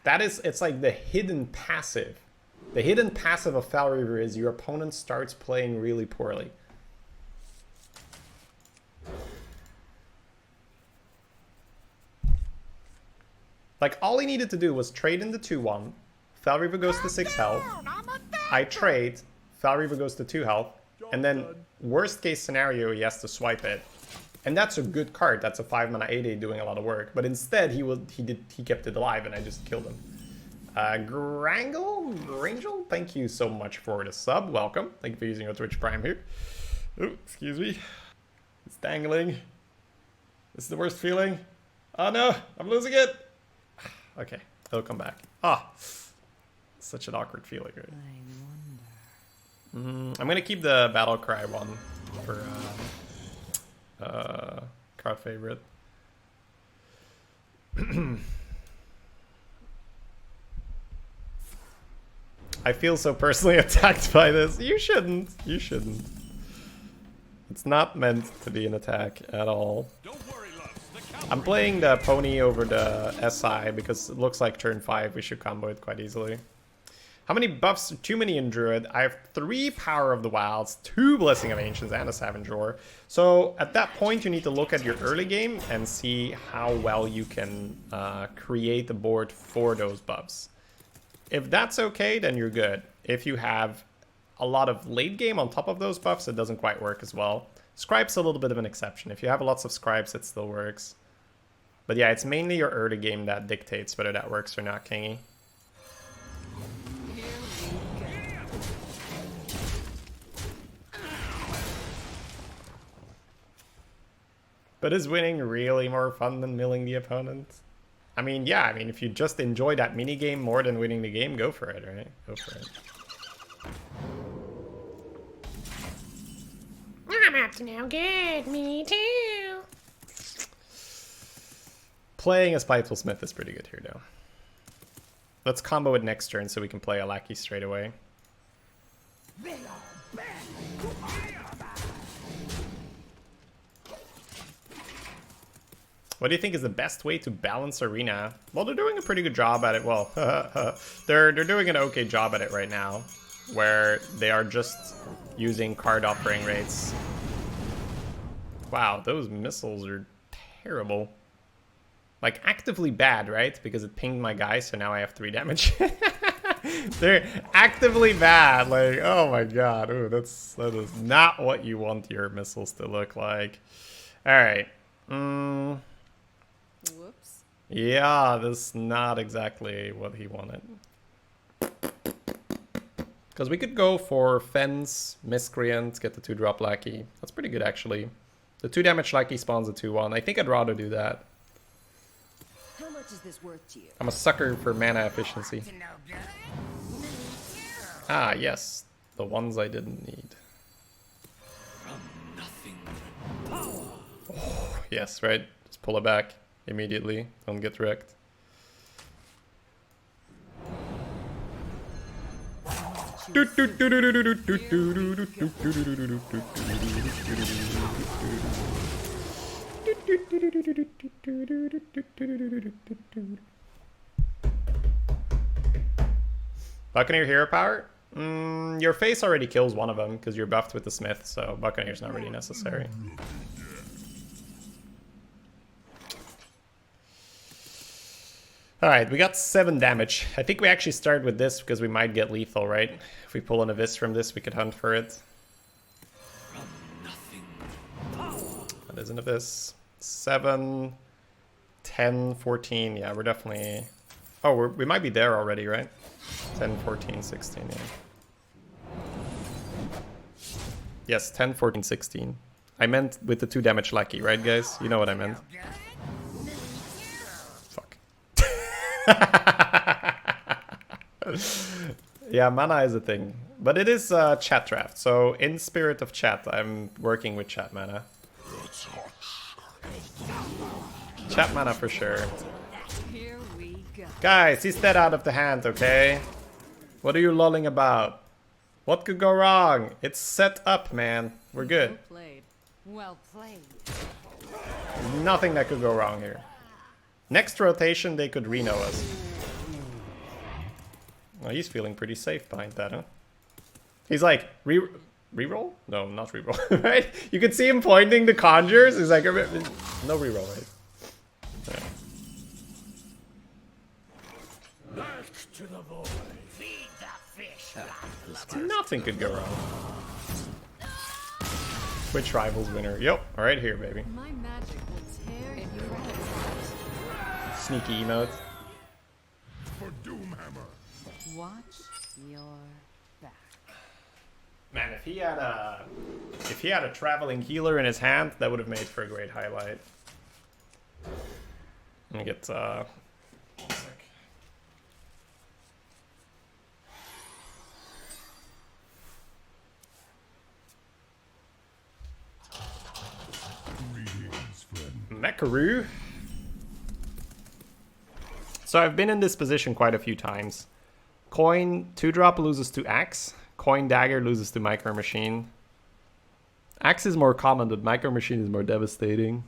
that is, it's like the hidden passive. The hidden passive of Fel Reaver is your opponent starts playing really poorly. Like, all he needed to do was trade in the 2-1. Fel Reaver goes to 6 health. I trade. Fel Reaver goes to 2 health. And then, worst case scenario, he has to swipe it. And that's a good card. That's a 5 mana 8/8 doing a lot of work. But instead, he kept it alive and I just killed him. Grangel, thank you so much for the sub. Welcome. Thank you for using your Twitch Prime here. Oh, excuse me. It's dangling. This is the worst feeling. Oh no, I'm losing it. Okay, it'll come back. Ah, such an awkward feeling, right? I'm gonna keep the battle cry one for card favorite. I feel so personally attacked by this. You shouldn't. You shouldn't. It's not meant to be an attack at all. I'm playing the pony over the SI because it looks like turn 5 we should combo it quite easily. How many buffs? Too many in Druid. I have 3 Power of the Wilds, 2 Blessing of Ancients, and a Savage Roar. So at that point you need to look at your early game and see how well you can create a board for those buffs. If that's okay, then you're good. If you have a lot of late game on top of those buffs, it doesn't quite work as well. Scribe's a little bit of an exception. If you have lots of scribes, it still works. But yeah, it's mainly your early game that dictates whether that works or not, Kingy. But is winning really more fun than milling the opponent? I mean, yeah, I mean, if you just enjoy that mini game more than winning the game, go for it, right? Go for it. I'm up to no good, me too. Playing a Spiteful Smith is pretty good here, though. Let's combo it next turn so we can play a Lackey straight away. What do you think is the best way to balance Arena? Well, they're doing a pretty good job at it. Well, they're doing an okay job at it right now, where they are just using card offering rates. Wow, those missiles are terrible. Like, actively bad, right? Because it pinged my guy, so now I have 3 damage. They're actively bad. Like, oh my god. Ooh, that is not what you want your missiles to look like. Alright. Whoops. Yeah, that's not exactly what he wanted. Because we could go for Fence, Miscreant, get the 2-drop Lackey. That's pretty good, actually. The 2 damage Lackey spawns a 2-1. I think I'd rather do that. How much is this worth to you? I'm a sucker for mana efficiency. Ah, yes. The ones I didn't need. Oh, yes, right? Just pull it back immediately. Don't get wrecked. Buccaneer hero power? Your face already kills one of them because you're buffed with the Smith, so Buccaneer's not really necessary. Alright, we got 7 damage. I think we actually start with this because we might get lethal, right? If we pull an Abyss from this, we could hunt for it. That is an Abyss. 7, 10, 14. Yeah, we're definitely... Oh, we might be there already, right? 10, 14, 16, yeah. Yes, 10, 14, 16. I meant with the 2 damage Lackey, right, guys? You know what I meant. Fuck. Yeah, mana is a thing. But it is chat draft, so in spirit of chat, I'm working with chat mana. Chat mana for sure. Here we go. Guys, he's dead out of the hand, okay? What are you lolling about? What could go wrong? It's set up, man. We're good. Well played. Well played. Nothing that could go wrong here. Next rotation, they could Reno us. Well, he's feeling pretty safe behind that, huh? He's like, reroll? No, not reroll, right? You can see him pointing the conjures. He's like, no reroll, right? Yeah. Back to the void. Feed the fish. Nothing could go wrong. Twitch Rivals winner. Yep, right here, baby. My magic will tear you apart. Sneaky emote. For Doomhammer. Watch your back. Man, if he had a traveling healer in his hand, that would have made for a great highlight. Let me get one sec. Greetings, friend. Makaroo. So I've been in this position quite a few times. Coin 2-drop loses to Axe. Coin Dagger loses to Micro Machine. Axe is more common, but Micro Machine is more devastating.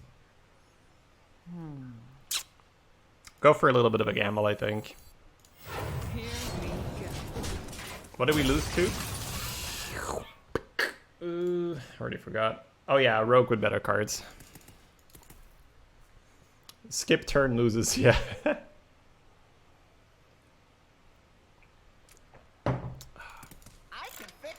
Go for a little bit of a gamble, I think. Here we go. What did we lose to? Already forgot. Oh yeah, Rogue with better cards. Skip turn loses, yeah. I can fix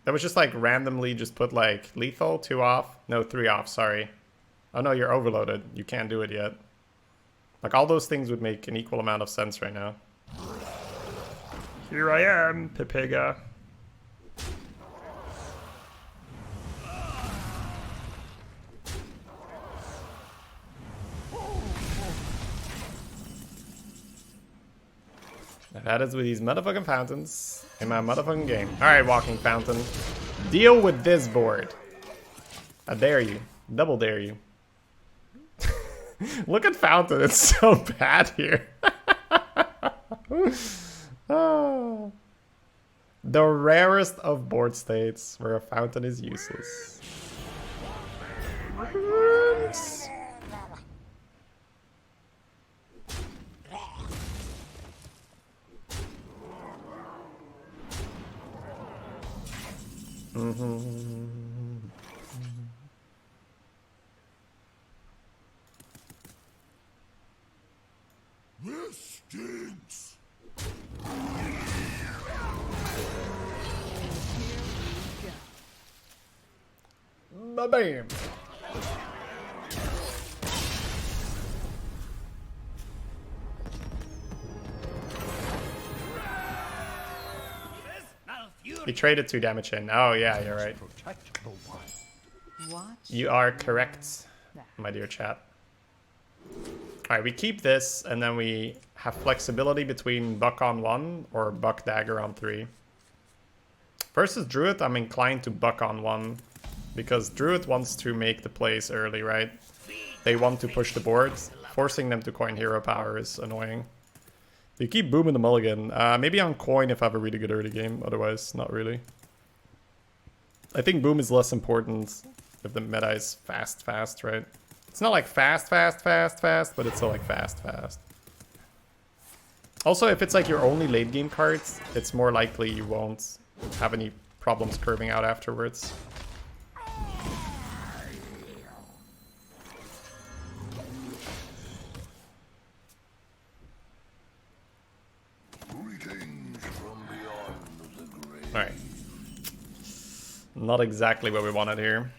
That was just like randomly just put like lethal, 2 off. No, 3 off, sorry. Oh no, you're overloaded. You can't do it yet. Like all those things would make an equal amount of sense right now. Here I am, Pepega. That is with these motherfucking fountains in my motherfucking game. Alright, walking fountain. Deal with this board. I dare you. Double dare you. Look at fountain. It's so bad here. Oh. The rarest of board states where a fountain is useless. This stinks. Ba-bam. He traded 2 damage in. Oh yeah, you're right. Watch. You are correct, my dear chat. Alright, we keep this, and then we have flexibility between Buck on 1 or Buck Dagger on 3. Versus Druid, I'm inclined to Buck on 1, because Druid wants to make the plays early, right? They want to push the board. Forcing them to coin hero power is annoying. You keep booming the mulligan. Maybe on coin if I have a really good early game, otherwise not really. I think boom is less important if the meta is fast, right? It's not like fast, but it's still like fast. Also, if it's like your only late game cards, it's more likely you won't have any problems curving out afterwards. Alright. Not exactly what we wanted here.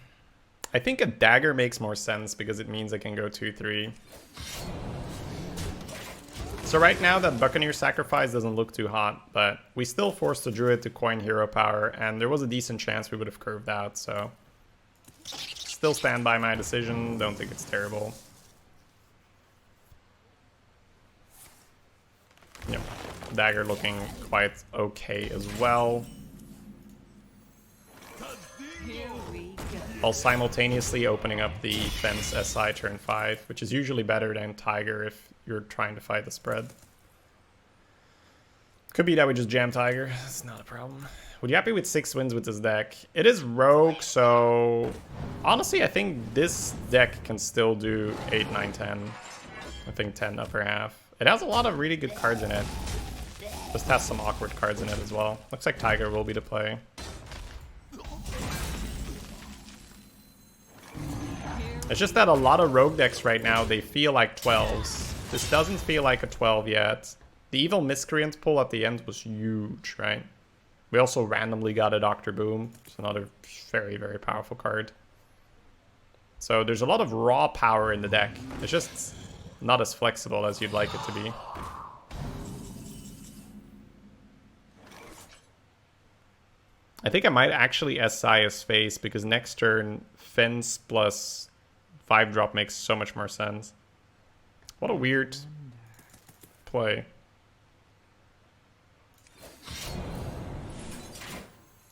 I think a dagger makes more sense because it means I can go 2-3. So right now that Buccaneer sacrifice doesn't look too hot, but we still forced the Druid to coin hero power, and there was a decent chance we would have curved out, so... Still stand by my decision, don't think it's terrible. Yep, dagger looking quite okay as well. While simultaneously opening up the fence SI turn 5, which is usually better than Tiger if you're trying to fight the spread. Could be that we just jam Tiger, that's not a problem. Would you happy with 6 wins with this deck? It is Rogue, so honestly I think this deck can still do 8, 9, 10. I think 10 upper half. It has a lot of really good cards in it. Just has some awkward cards in it as well. Looks like Tiger will be the play. It's just that a lot of rogue decks right now, they feel like 12s. This doesn't feel like a 12 yet. The Evil Miscreant pull at the end was huge, right? We also randomly got a Dr. Boom. It's another very, very powerful card. So there's a lot of raw power in the deck. It's just not as flexible as you'd like it to be. I think I might actually SI his face because next turn, Fence plus 5-drop makes so much more sense. What a weird play.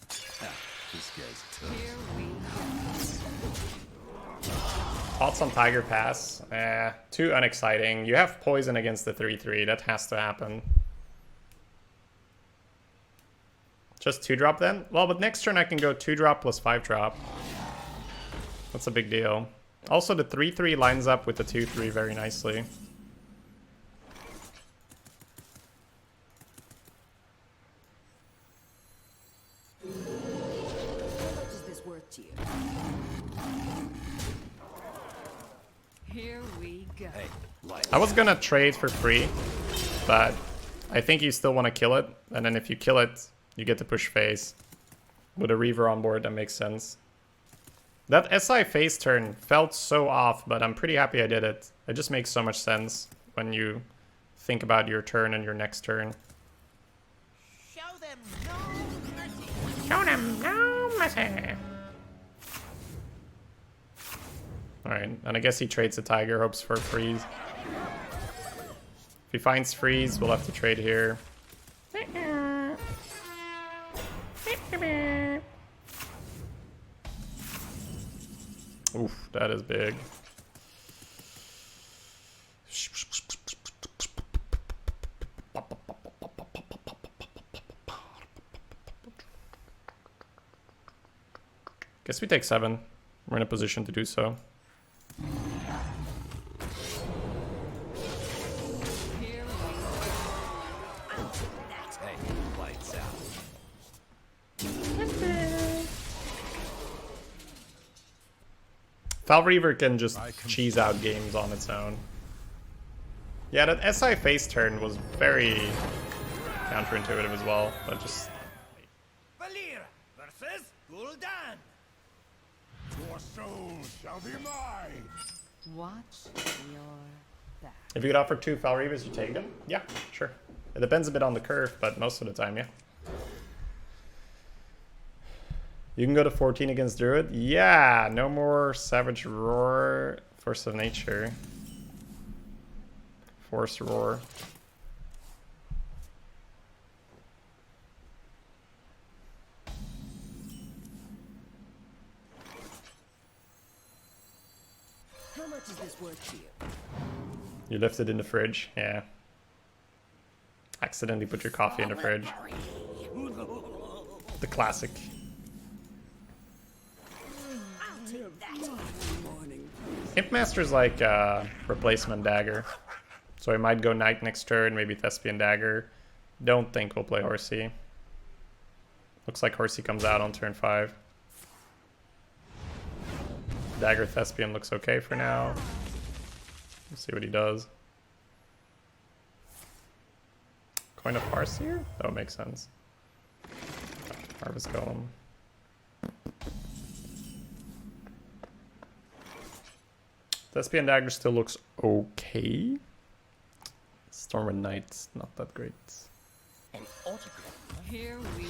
This guy's tough. Thoughts on Tiger Pass? Too unexciting. You have poison against the 3-3. That has to happen. Just 2-drop then? Well, but next turn I can go 2-drop plus 5-drop. That's a big deal. Also, the 3-3 lines up with the 2-3 very nicely. What is this worth to you? Here we go. Hey, light. I was gonna trade for free, but I think you still want to kill it. And then if you kill it, you get to push face. With a Reaver on board, that makes sense. That SI phase turn felt so off, but I'm pretty happy I did it. It just makes so much sense when you think about your turn and your next turn. Show them no mercy. Show them no mercy. Alright, and I guess he trades the Tiger, hopes for a freeze. If he finds freeze, we'll have to trade here. Oof, that is big. Guess we take 7. We're in a position to do so. Hey, lights out. Valreaver can just cheese out games on its own. Yeah, that SI face turn was very counterintuitive as well, but just... Valir versus Gul'dan. Your soul shall be mine. Watch your back. If you could offer 2 Valreavers, you take them? Yeah, sure. It depends a bit on the curve, but most of the time, yeah. You can go to 14 against Druid? Yeah, no more Savage Roar, Force of Nature. Force Roar. How much is this worth to you? You left it in the fridge, yeah. Accidentally put your coffee in the fridge. The classic. Impmaster's like a replacement dagger. So I might go Knight next turn, maybe Thespian Dagger. Don't think we'll play Horsey. Looks like Horsey comes out on turn 5. Dagger Thespian looks okay for now. Let's see what he does. Coin of Farseer? That would make sense. Harvest Golem. Thespian Dagger still looks okay. Stormwind Knight, not that great. An autograph. Here we go.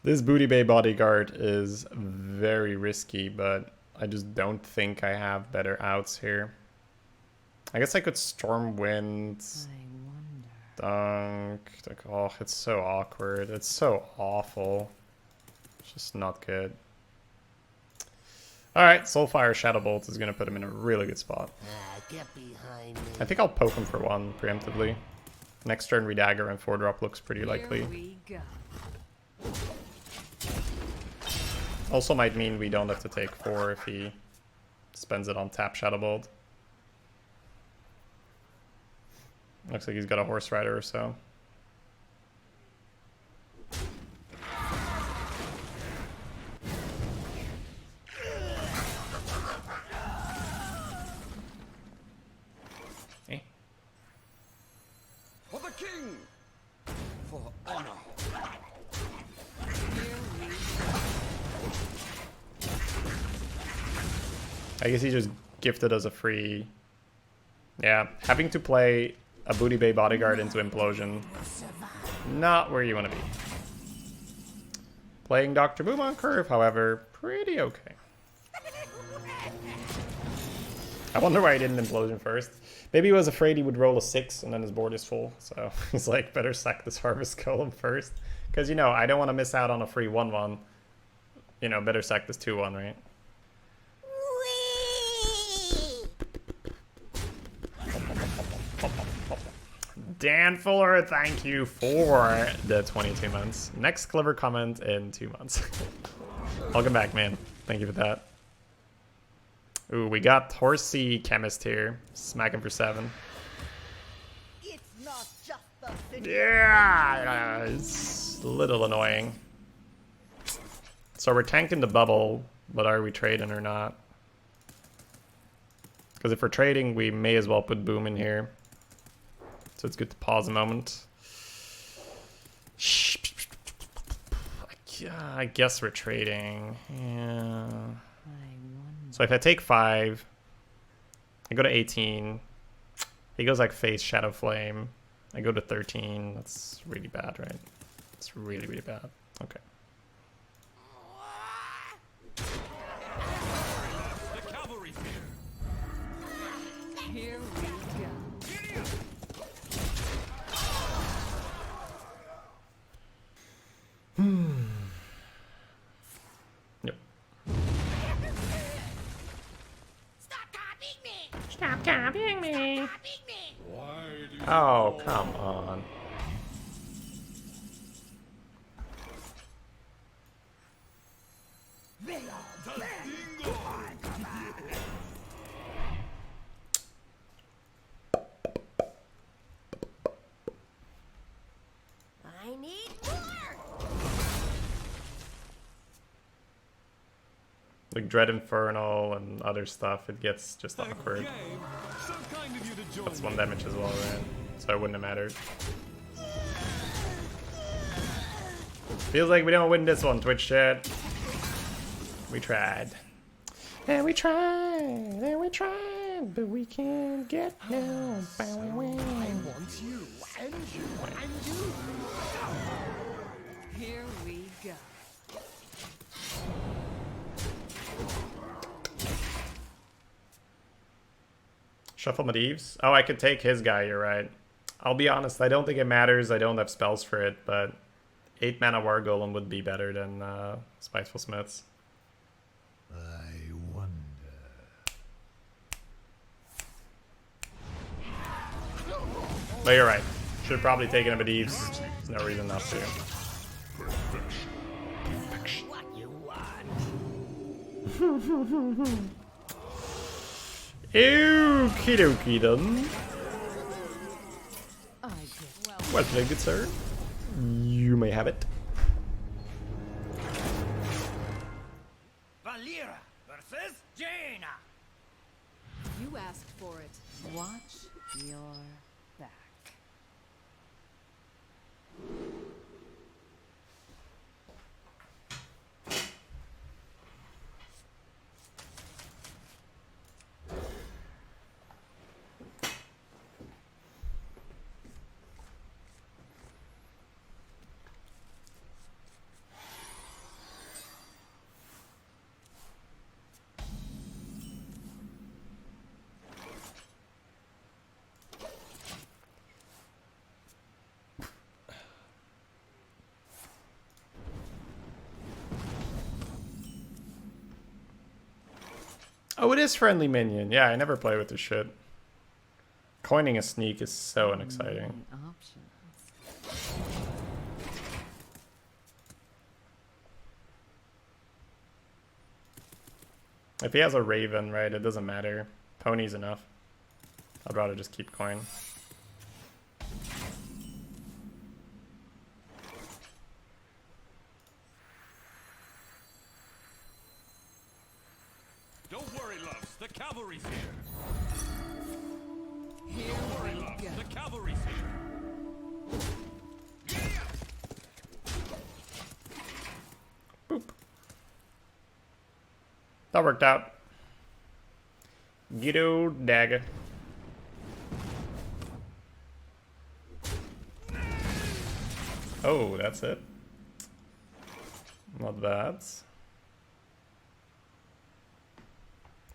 This Booty Bay Bodyguard is very risky, but I just don't think I have better outs here. I guess I could Stormwind. Dunk. Oh, it's so awkward. It's so awful. It's just not good. Alright, Soulfire Shadowbolt is going to put him in a really good spot. Get behind me. I think I'll poke him for 1 preemptively. Next turn, Redagger and 4-drop looks pretty Here likely. we go. Also might mean we don't have to take 4 if he spends it on tap Shadowbolt. Looks like he's got a Horse Rider or so. Eh. For the king. For honor. I guess he just gifted us a free... Yeah, having to play a Booty Bay Bodyguard into Implosion. Not where you want to be. Playing Dr. Boom on curve, however, pretty okay. I wonder why he didn't Implosion first. Maybe he was afraid he would roll a 6 and then his board is full. So he's like, better sack this Harvest Golem first. Because, you know, I don't want to miss out on a free 1-1. You know, better sack this 2-1, right? Dan Fuller, thank you for the 22 months. Next clever comment in 2 months. Welcome back, man. Thank you for that. Ooh, we got Horsey Chemist here. Smack him for 7. It's not just the city. Yeah, it's a little annoying. So we're tanking the bubble, but are we trading or not? Because if we're trading, we may as well put Boom in here. So it's good to pause a moment. I guess we're trading. Yeah. So if I take 5, I go to 18. He goes like face Shadow Flame. I go to 13. That's really bad, right? It's really, really bad. Okay. The cavalry's here. Here we go. Yep. Stop copying me! Stop copying me. Copying me! Oh, come on. I need more! Like Dread Infernal and other stuff, it gets just awkward. Game. So kind of you to join That's me. 1 damage as well, right? So it wouldn't have mattered. Feels like we don't win this one, Twitch chat. We tried. And we tried, and we tried, but we can't get no. I want you and you and you. Here we go. Shuffle Medivhs? Oh, I could take his guy, you're right. I'll be honest, I don't think it matters. I don't have spells for it, but 8 mana War Golem would be better than Spiteful Smiths. I wonder. But you're right. Should have probably taken a Medivhs. There's no reason not to. What you want? Okie dokie then. I get well. Well played, good sir. You may have it. Valera versus Jaina. You asked for it. Watch your back. Oh, it is friendly minion. Yeah, I never play with this shit. Coining a sneak is so unexciting. Options. If he has a Raven, right, it doesn't matter. Pony's enough. I'd rather just keep coin. Don't worry, loves. The cavalry's here. Here Don't worry, we loves. go. The cavalry's here. Boop. That worked out. Ghetto dagger. Oh, that's it. Not bad.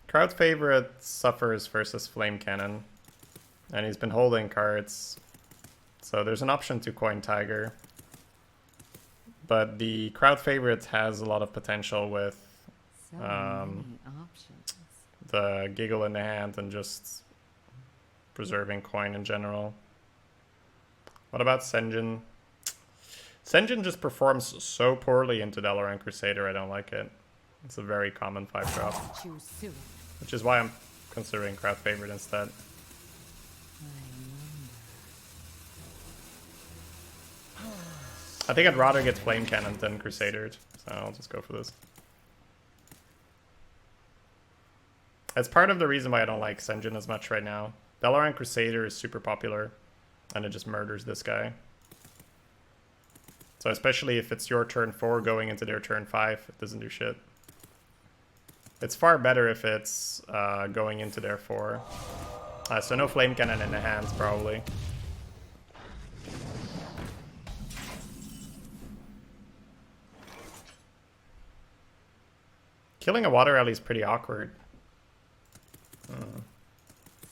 Crowd favorite suffers versus Flame Cannon. And he's been holding cards. So there's an option to coin Tiger. But the crowd favorite has a lot of potential with So many options. the giggle in the hand and just preserving coin in general. What about Senjin? Senjin just performs so poorly into Dalaran Crusader, I don't like it. It's a very common 5-drop. Choose soon. which is why I'm considering crowd favorite instead. I think I'd rather get Flame Cannon than Crusader, so I'll just go for this. That's part of the reason why I don't like Sen'jin as much right now. Valorant Crusader is super popular, and it just murders this guy. So especially if it's your turn 4 going into their turn 5, it doesn't do shit. It's far better if it's going into their 4. So no Flame Cannon in the hands, probably. Killing a water alley is pretty awkward.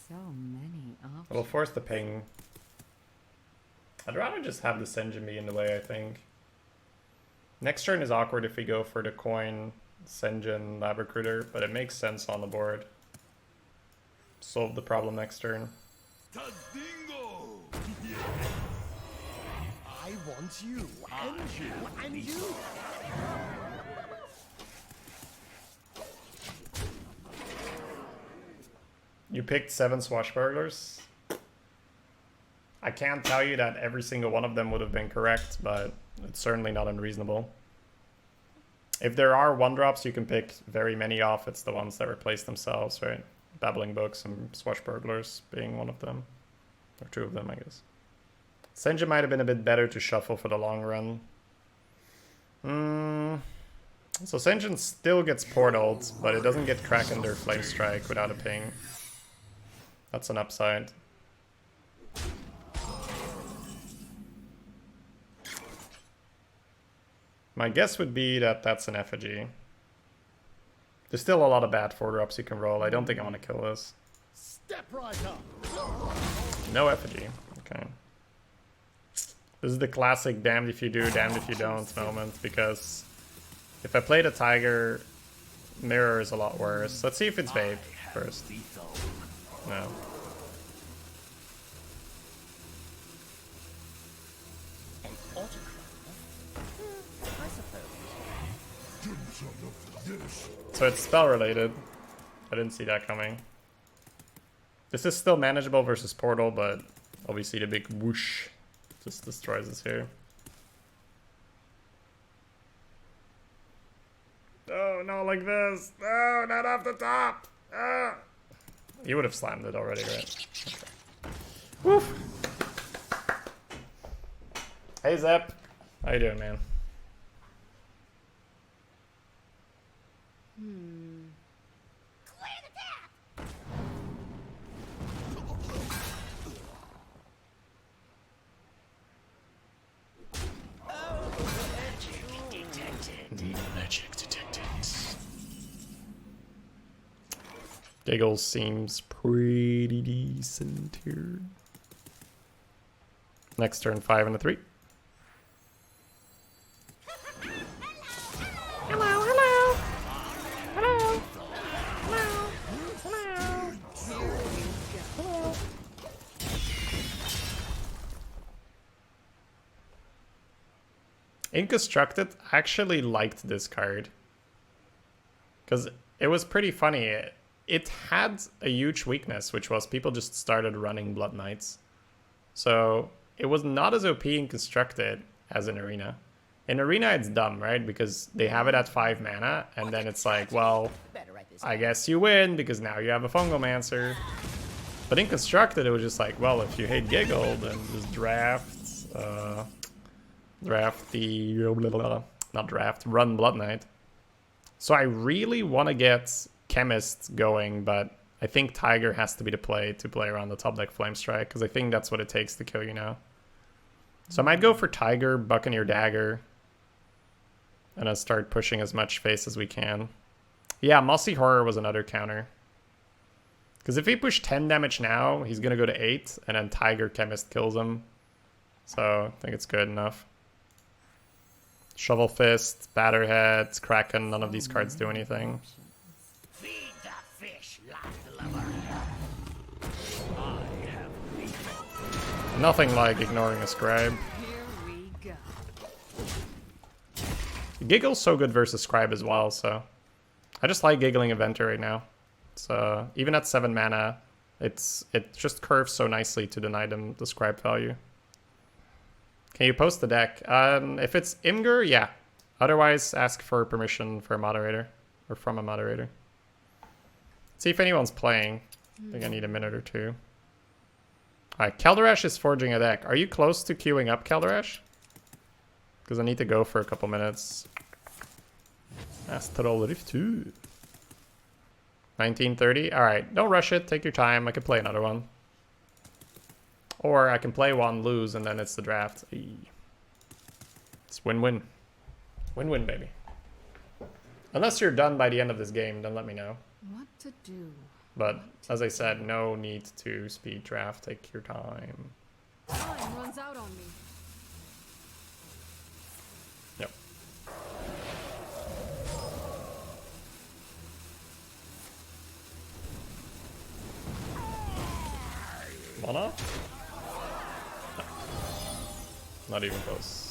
So many options. We'll force the ping. I'd rather just have the Sen'jin be in the way, I think. Next turn is awkward if we go for the coin Sen'jin Lab Recruiter, but it makes sense on the board. Solve the problem next turn. Tadingo! I want you, and you, and you. You picked 7 Swashbucklers. I can't tell you that every single one of them would have been correct, but it's certainly not unreasonable. If there are 1-drops you can pick very many off, it's the ones that replace themselves, right? Babbling Books and Swashbucklers being one of them. Or 2 of them, I guess. Sen'jin might have been a bit better to shuffle for the long run. So Sen'jin still gets portaled, but it doesn't get Kraken or Flame Strike without a ping. That's an upside. My guess would be that that's an effigy. There's still a lot of bad 4-drops you can roll. I don't think I want to kill this. Step right up. No effigy. Okay. This is the classic damned if you do, damned if you don't moment, because if I played a Tiger, Mirror is a lot worse. Let's see if it's Vape first. No. An autograph? I suppose. So it's spell related. I didn't see that coming. This is still manageable versus Portal, but obviously the big whoosh just destroys us here. Oh, not like this. No, not off the top. Ah. You would have slammed it already, right? Okay. Woof. Hey, Zep. How you doing, man? Clear the tap! Magic detected. Giggles seems pretty decent here. Next turn, 5 and a 3. Hello, hello. Hello. Hello. Hello. Inconstructed, I actually liked this card. Because it was pretty funny. It had a huge weakness, which was people just started running Blood Knights. So it was not as OP in Constructed as in Arena. In Arena, it's dumb, right? Because they have it at 5 mana, and then it's like, well, I guess you win, because now you have a Fungomancer. But in Constructed, it was just like, well, if you hate Giggle, then just run Blood Knight. So I really want to get Chemist going, but I think Tiger has to be the play to play around the top deck Flame Strike, because I think that's what it takes to kill you now. So I might go for Tiger, Buccaneer Dagger, and then start pushing as much face as we can. Yeah, Mossy Horror was another counter. Because if he push 10 damage now, he's going to go to 8, and then Tiger Chemist kills him. So I think it's good enough. Shovel Fist, Batterhead, Kraken, none of these cards do anything. Feed the fish, Lost Lover. I have Nothing like ignoring a Scribe. Here we go. Giggle's so good versus Scribe as well, so I just like giggling Eventer right now. It's even at 7 mana, it just curves so nicely to deny them the scribe value. Can you post the deck? If it's Imgur, yeah. Otherwise, ask for permission for a moderator or from a moderator. See if anyone's playing. I think I need a minute or two. Alright, Keldorash is forging a deck. Are you close to queuing up, Keldorash? Because I need to go for a couple minutes. Astral Rift 2. 1930. Alright, don't rush it. Take your time. I can play another one. Or I can play one, lose, and then it's the draft. It's win-win. Win-win, baby. Unless you're done by the end of this game, then let me know. What to do? But as I said, no need to speed draft. Take your time. Time runs out on me. Yep. Mana? No. Not even close.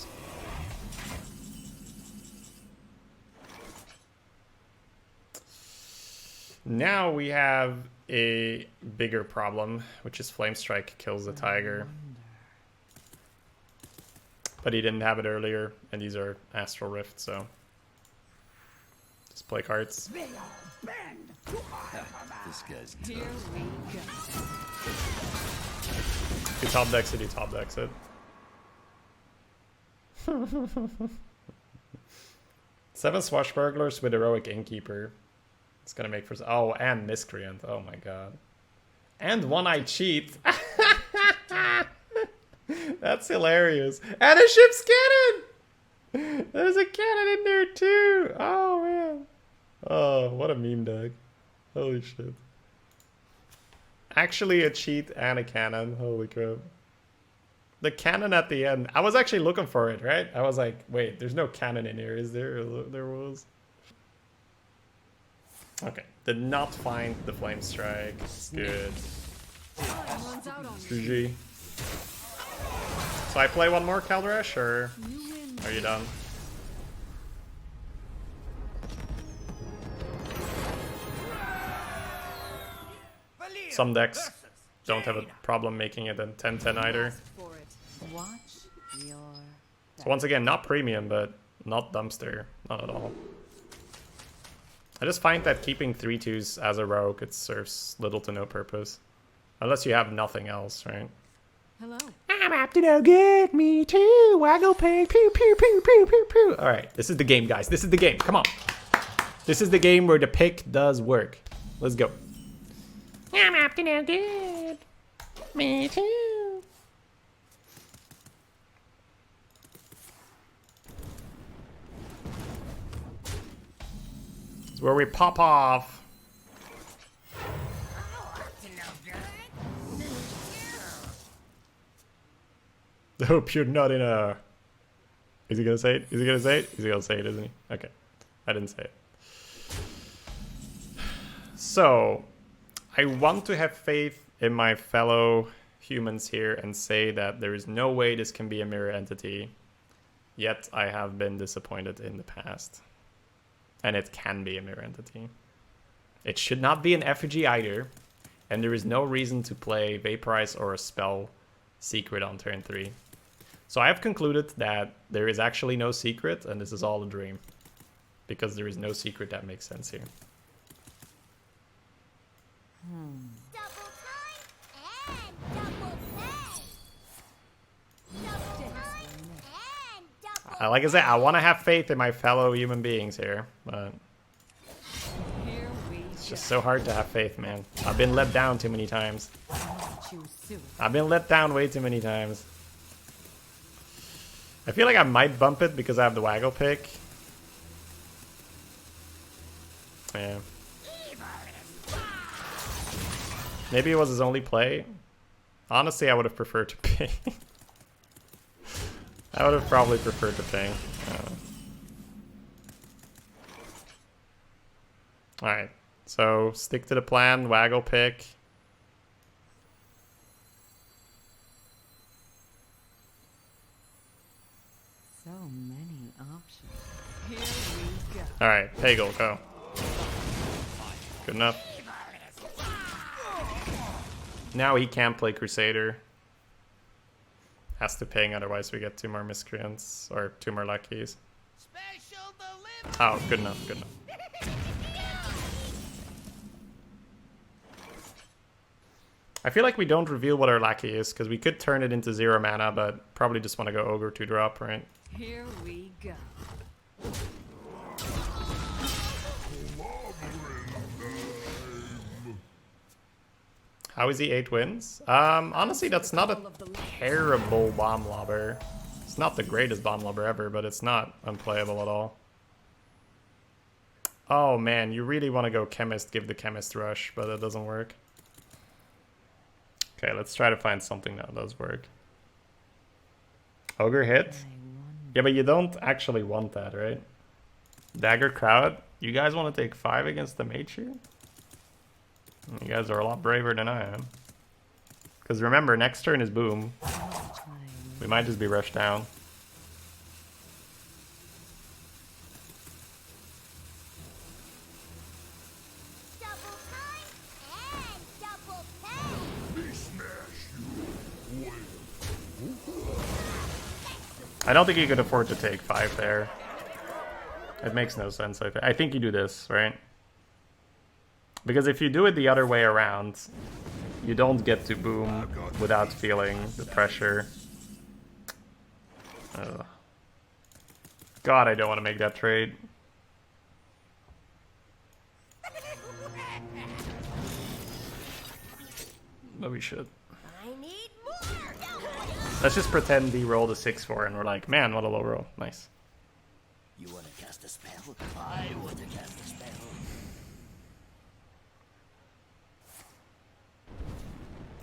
Now we have a bigger problem, which is Flame Strike kills the tiger. But he didn't have it earlier, and these are Astral Rift, so just play cards. They all bend. This guy's Here we go. You top decks it, you top decks it. 7 Swashbucklers with Heroic Innkeeper. It's gonna make for... Oh, and Miscreant. Oh my god. And One-Eye Cheat. That's hilarious. And a ship's cannon! There's a cannon in there too! Oh man. Oh, what a meme deck. Holy shit. Actually a cheat and a cannon. Holy crap. The cannon at the end. I was actually looking for it, right? I was like, wait, there's no cannon in here, is there? There was. Okay. Did not find the Flame Strike. Good. Time runs out on me. GG. So I play one more Caldrash, or You win. are you done? Some decks don't have a problem making it a 10-10 either. Ask for it. Watch your So once again, not premium, but not dumpster. Not at all. I just find that keeping 3/2s as a rogue, it serves little to no purpose. Unless you have nothing else, right? Hello. I'm up to no good, me too. Waggle pig, pew pew pew pew pew pew. Alright, this is the game, guys. This is the game. Come on. This is the game where the pick does work. Let's go. I'm up to no good. Me too. It's where we pop off. I hope you're not in a... Is he gonna say it? Is he gonna say it? He's gonna say it, isn't he? Okay. I didn't say it. So, I want to have faith in my fellow humans here and say that there is no way this can be a mirror entity. Yet, I have been disappointed in the past. And it can be a mirror entity. It should not be an effigy either. And there is no reason to play Vaporize or a spell secret on turn 3. So I have concluded that there is actually no secret, and this is all a dream. Because there is no secret that makes sense here. Double time and double pay. Double time and double Like I said, I want to have faith in my fellow human beings here, but Here we it's just so hard to have faith, man. I've been let down too many times. choose soon. I've been let down way too many times. I feel like I might bump it because I have the waggle pick. Yeah. Maybe it was his only play. Honestly, I would have preferred to ping. I would have probably preferred to ping. Alright, so stick to the plan, waggle pick. So many options. Here we go. Alright, Pagel, go. Good enough. Now he can't play Crusader. Has to ping, otherwise we get 2 more Miscreants, or 2 more Luckies. Special delivery. Oh, good enough, good enough. I feel like we don't reveal what our Lackey is, because we could turn it into 0 mana, but probably just want to go Ogre 2-drop, right? Here we go. How is he 8 wins? Honestly, that's not a terrible bomb lobber. It's not the greatest bomb lobber ever, but it's not unplayable at all. Oh man, you really want to go Chemist, give the Chemist Rush, but that doesn't work. Okay, let's try to find something that does work. Ogre hit? Yeah, but you don't actually want that, right? Dagger Crowd? You guys want to take 5 against the Mage here? You guys are a lot braver than I am. Because remember, next turn is Boom. We might just be rushed down. Double time and double pay. I don't think you could afford to take 5 there. It makes no sense. I think you do this, right? Because if you do it the other way around, you don't get to Boom without feeling the pressure. God, I don't want to make that trade. But we should. I need more. Let's just pretend he rolled a 6-4 and we're like, man, what a low roll. Nice. You want to cast a spell? I want to cast a spell.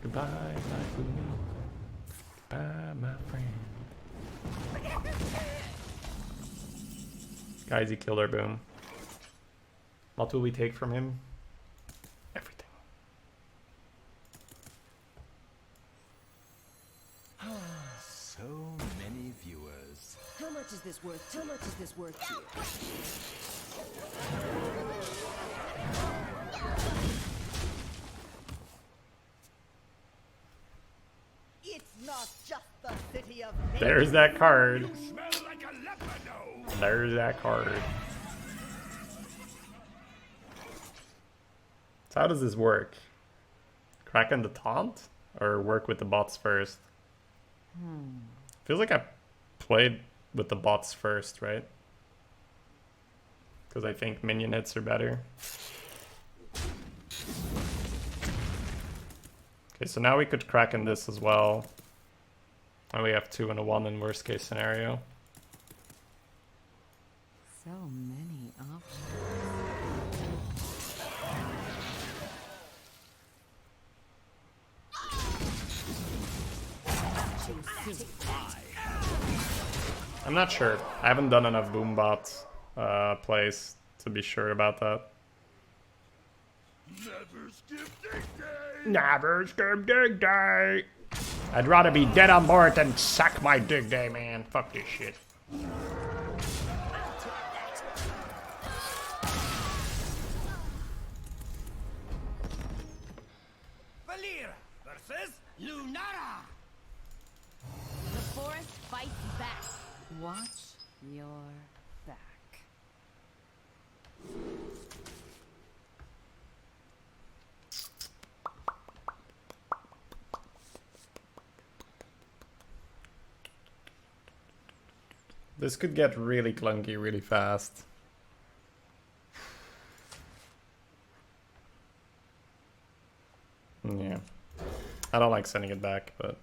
Goodbye, my Boom. Goodbye, my friend. Guys, he killed our Boom. What will we take from him? Everything. So many viewers. How much is this worth? How much is this worth to you? It's not just the city of. There's that card. Smell like a leopard. There's that card. So how does this work? Crack on the taunt? Or work with the bots first? Feels like I played with the bots first, right? Because I think minion hits are better. Okay, so now we could crack in this as well. And we have 2 and a 1 in worst case scenario. So many options. I'm not sure. I haven't done enough Boombot plays to be sure about that. Never skip dig day. Never skip dig day. I'd rather be dead on board than sack my dig day, man. Fuck this shit. Valir versus Lunara. The forest fights back. Watch your back. This could get really clunky really fast. Yeah. I don't like sending it back, but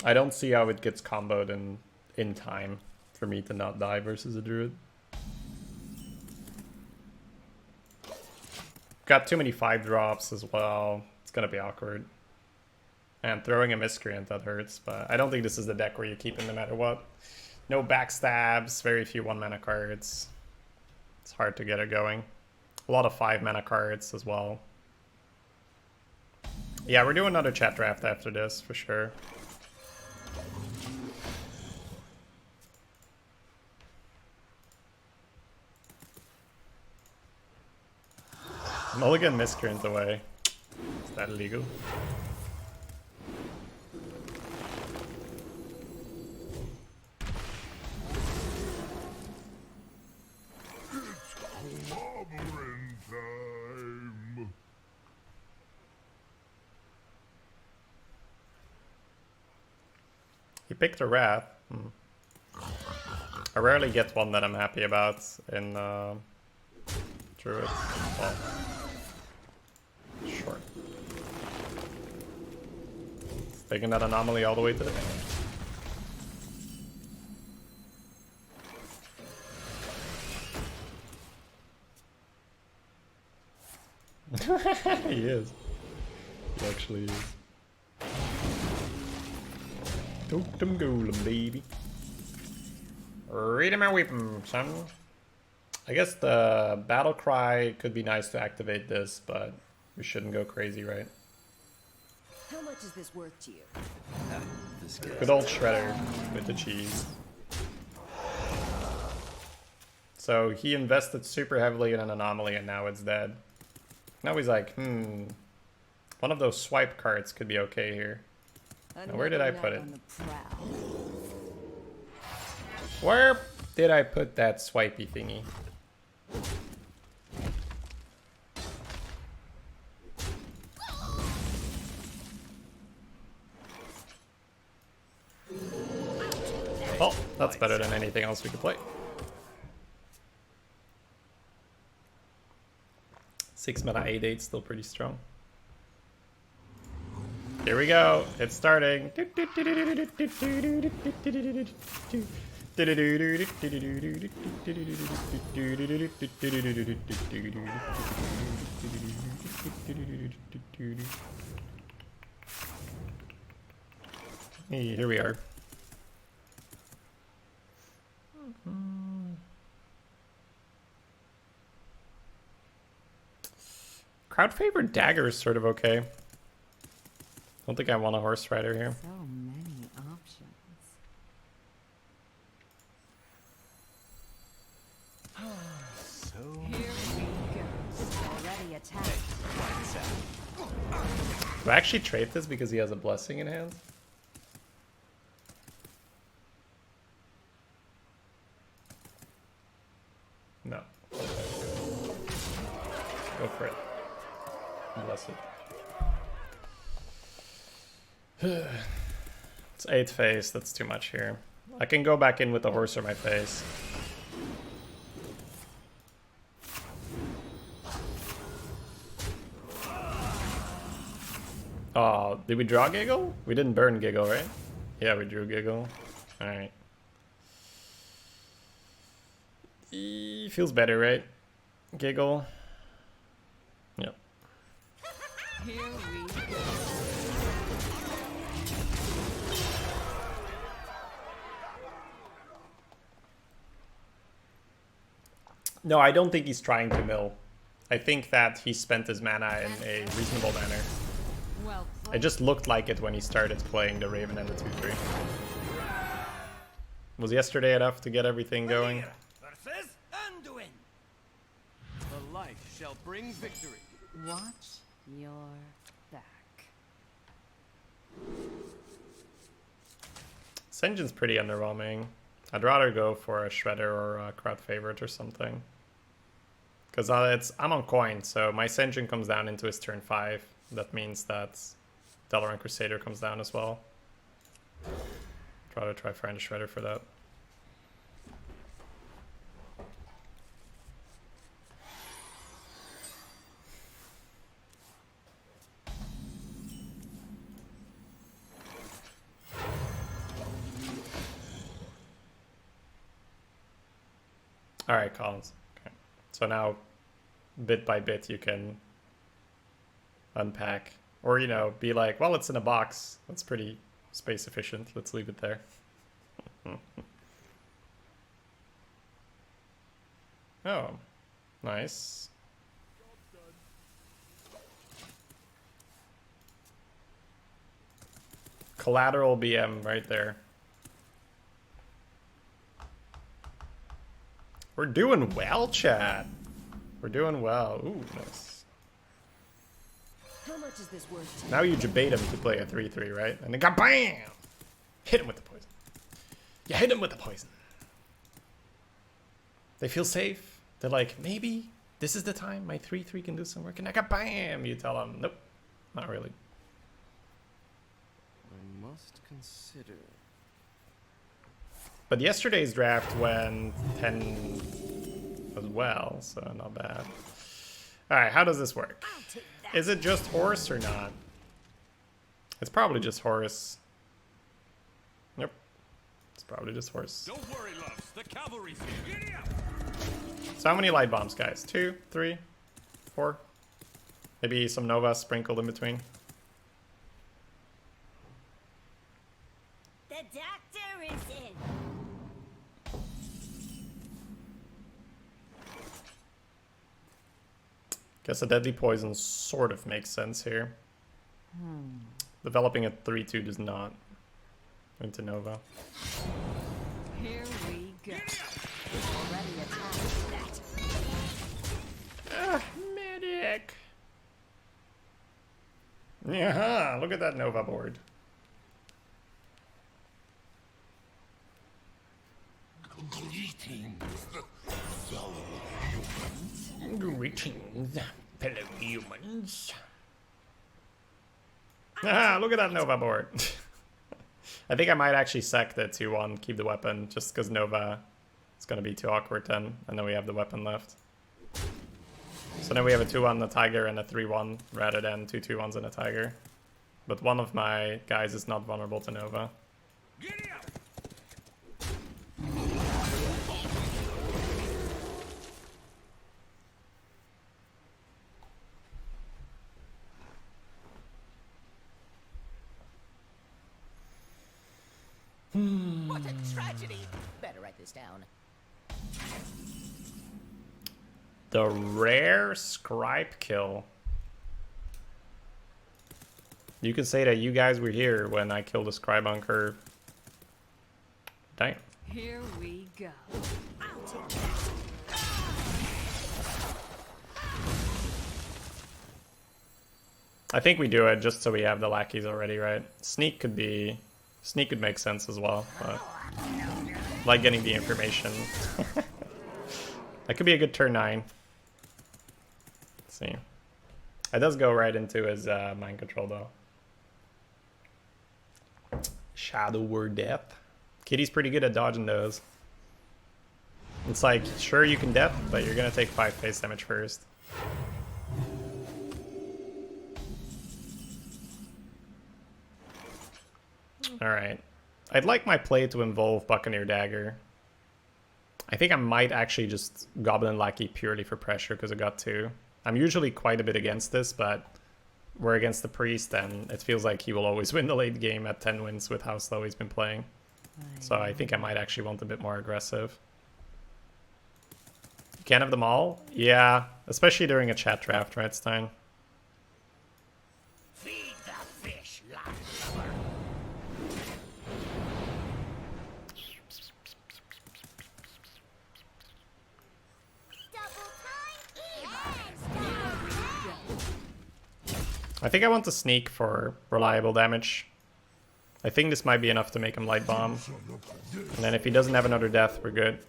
I don't see how it gets comboed in time for me to not die versus a druid. Got too many 5-drops as well. It's gonna be awkward. And throwing a miscreant, that hurts, but I don't think this is the deck where you keep him no matter what. No backstabs, very few 1-mana cards. It's hard to get it going. A lot of 5-mana cards as well. Yeah, we're doing another chat draft after this, for sure. Mulligan miscreant away. that illegal? He picked a Wrath. I rarely get one that I'm happy about in Druid. Well, sure. It's taking that anomaly all the way to the end. He is. He actually is. Totem Golem, baby. Read him and weep him, son. I guess the battle cry could be nice to activate this, but we shouldn't go crazy, right? How much is this worth to you? Good old Shredder with the cheese. So he invested super heavily in an anomaly and now it's dead. Now he's like, one of those swipe cards could be okay here. Now where did I put it? Where did I put that swipey thingy? Oh, that's better than anything else we could play. 6 mana 8/8, still pretty strong. Here we go. It's starting. Hey, here we are. Crowd favorite dagger is sort of okay. Don't think I want a horse rider here. So many options. Here we go. Already attacked. Do I actually trade this because he has a blessing in hand? No. Go for it. Bless it. It's 8 face, that's too much here. I can go back in with the horse or my face. Oh, did we draw Giggle? We didn't burn Giggle, right? Yeah, we drew Giggle. Alright. Feels better, right? Giggle. Yep. Here we go. No, I don't think he's trying to mill. I think that he spent his mana in a reasonable manner. Well, It just looked like it when he started playing the Raven and the 2/3. Was yesterday enough to get everything going? Versus Anduin. The light shall bring victory. watch your back. Senjin's pretty underwhelming. I'd rather go for a Shredder or a crowd favorite or something. Because I'm on coin, so my Senjin comes down into his turn 5. That means that Dalaran Crusader comes down as well. I'd rather try find a Shredder for that. Alright, Collins. Okay. So now, bit by bit, you can unpack. Or, you know, be like, well, it's in a box. That's pretty space efficient. Let's leave it there. Oh, nice. Collateral BM right there. We're doing well, chat. We're doing well. Ooh, nice. How much much is this worth to you? Now you debate him to play a 3-3, right? And then bam! Hit him with the poison. You hit him with the poison. They feel safe. They're like, maybe this is the time my 3-3 can do some work. And I got bam! You tell them, nope, not really. I must consider. But yesterday's draft went 10 as well, so not bad. Alright, how does this work? Is it just horse or not? It's probably just horse. Yep. It's probably just horse. Don't worry, loves. The cavalry's here. Giddy up! So how many light bombs, guys? 2, 3, 4? Maybe some Nova sprinkled in between. The doctor is in. Guess a deadly poison sort of makes sense here. Developing a 3-2 does not. Into Nova. Here we go. Already attacked. Medic! Yeah, look at that Nova board. Greetings, fellow humans. Ah, look at that Nova board. I think I might actually sack the 2-1, keep the weapon, just because Nova is going to be too awkward then, and then we have the weapon left. So then we have a 2-1, a Tiger, and a 3-1, rather than 2 2-1s and a Tiger. But one of my guys is not vulnerable to Nova. Giddy up! What a tragedy! Better write this down. The rare scribe kill. You can say that you guys were here when I killed a scribe on curve. Damn. Here we go. I think we do it just so we have the lackeys already, right? Sneak could make sense as well, but I like getting the information. That could be a good turn 9. Let's see. It does go right into his mind control though. Shadow Word Death. Kitty's pretty good at dodging those. It's like, sure you can death, but you're gonna take 5 face damage first. Alright. I'd like my play to involve Buccaneer Dagger. I think I might actually just Goblin Lackey purely for pressure because I got 2. I'm usually quite a bit against this, but we're against the Priest and it feels like he will always win the late game at 10 wins with how slow he's been playing. So I think I might actually want a bit more aggressive. You can't have them all? Yeah, especially during a chat draft, right, Stein? Feed the fish, lover. Double time and double I think I want to sneak for reliable damage. I think this might be enough to make him light bomb. And then if he doesn't have another death, we're good.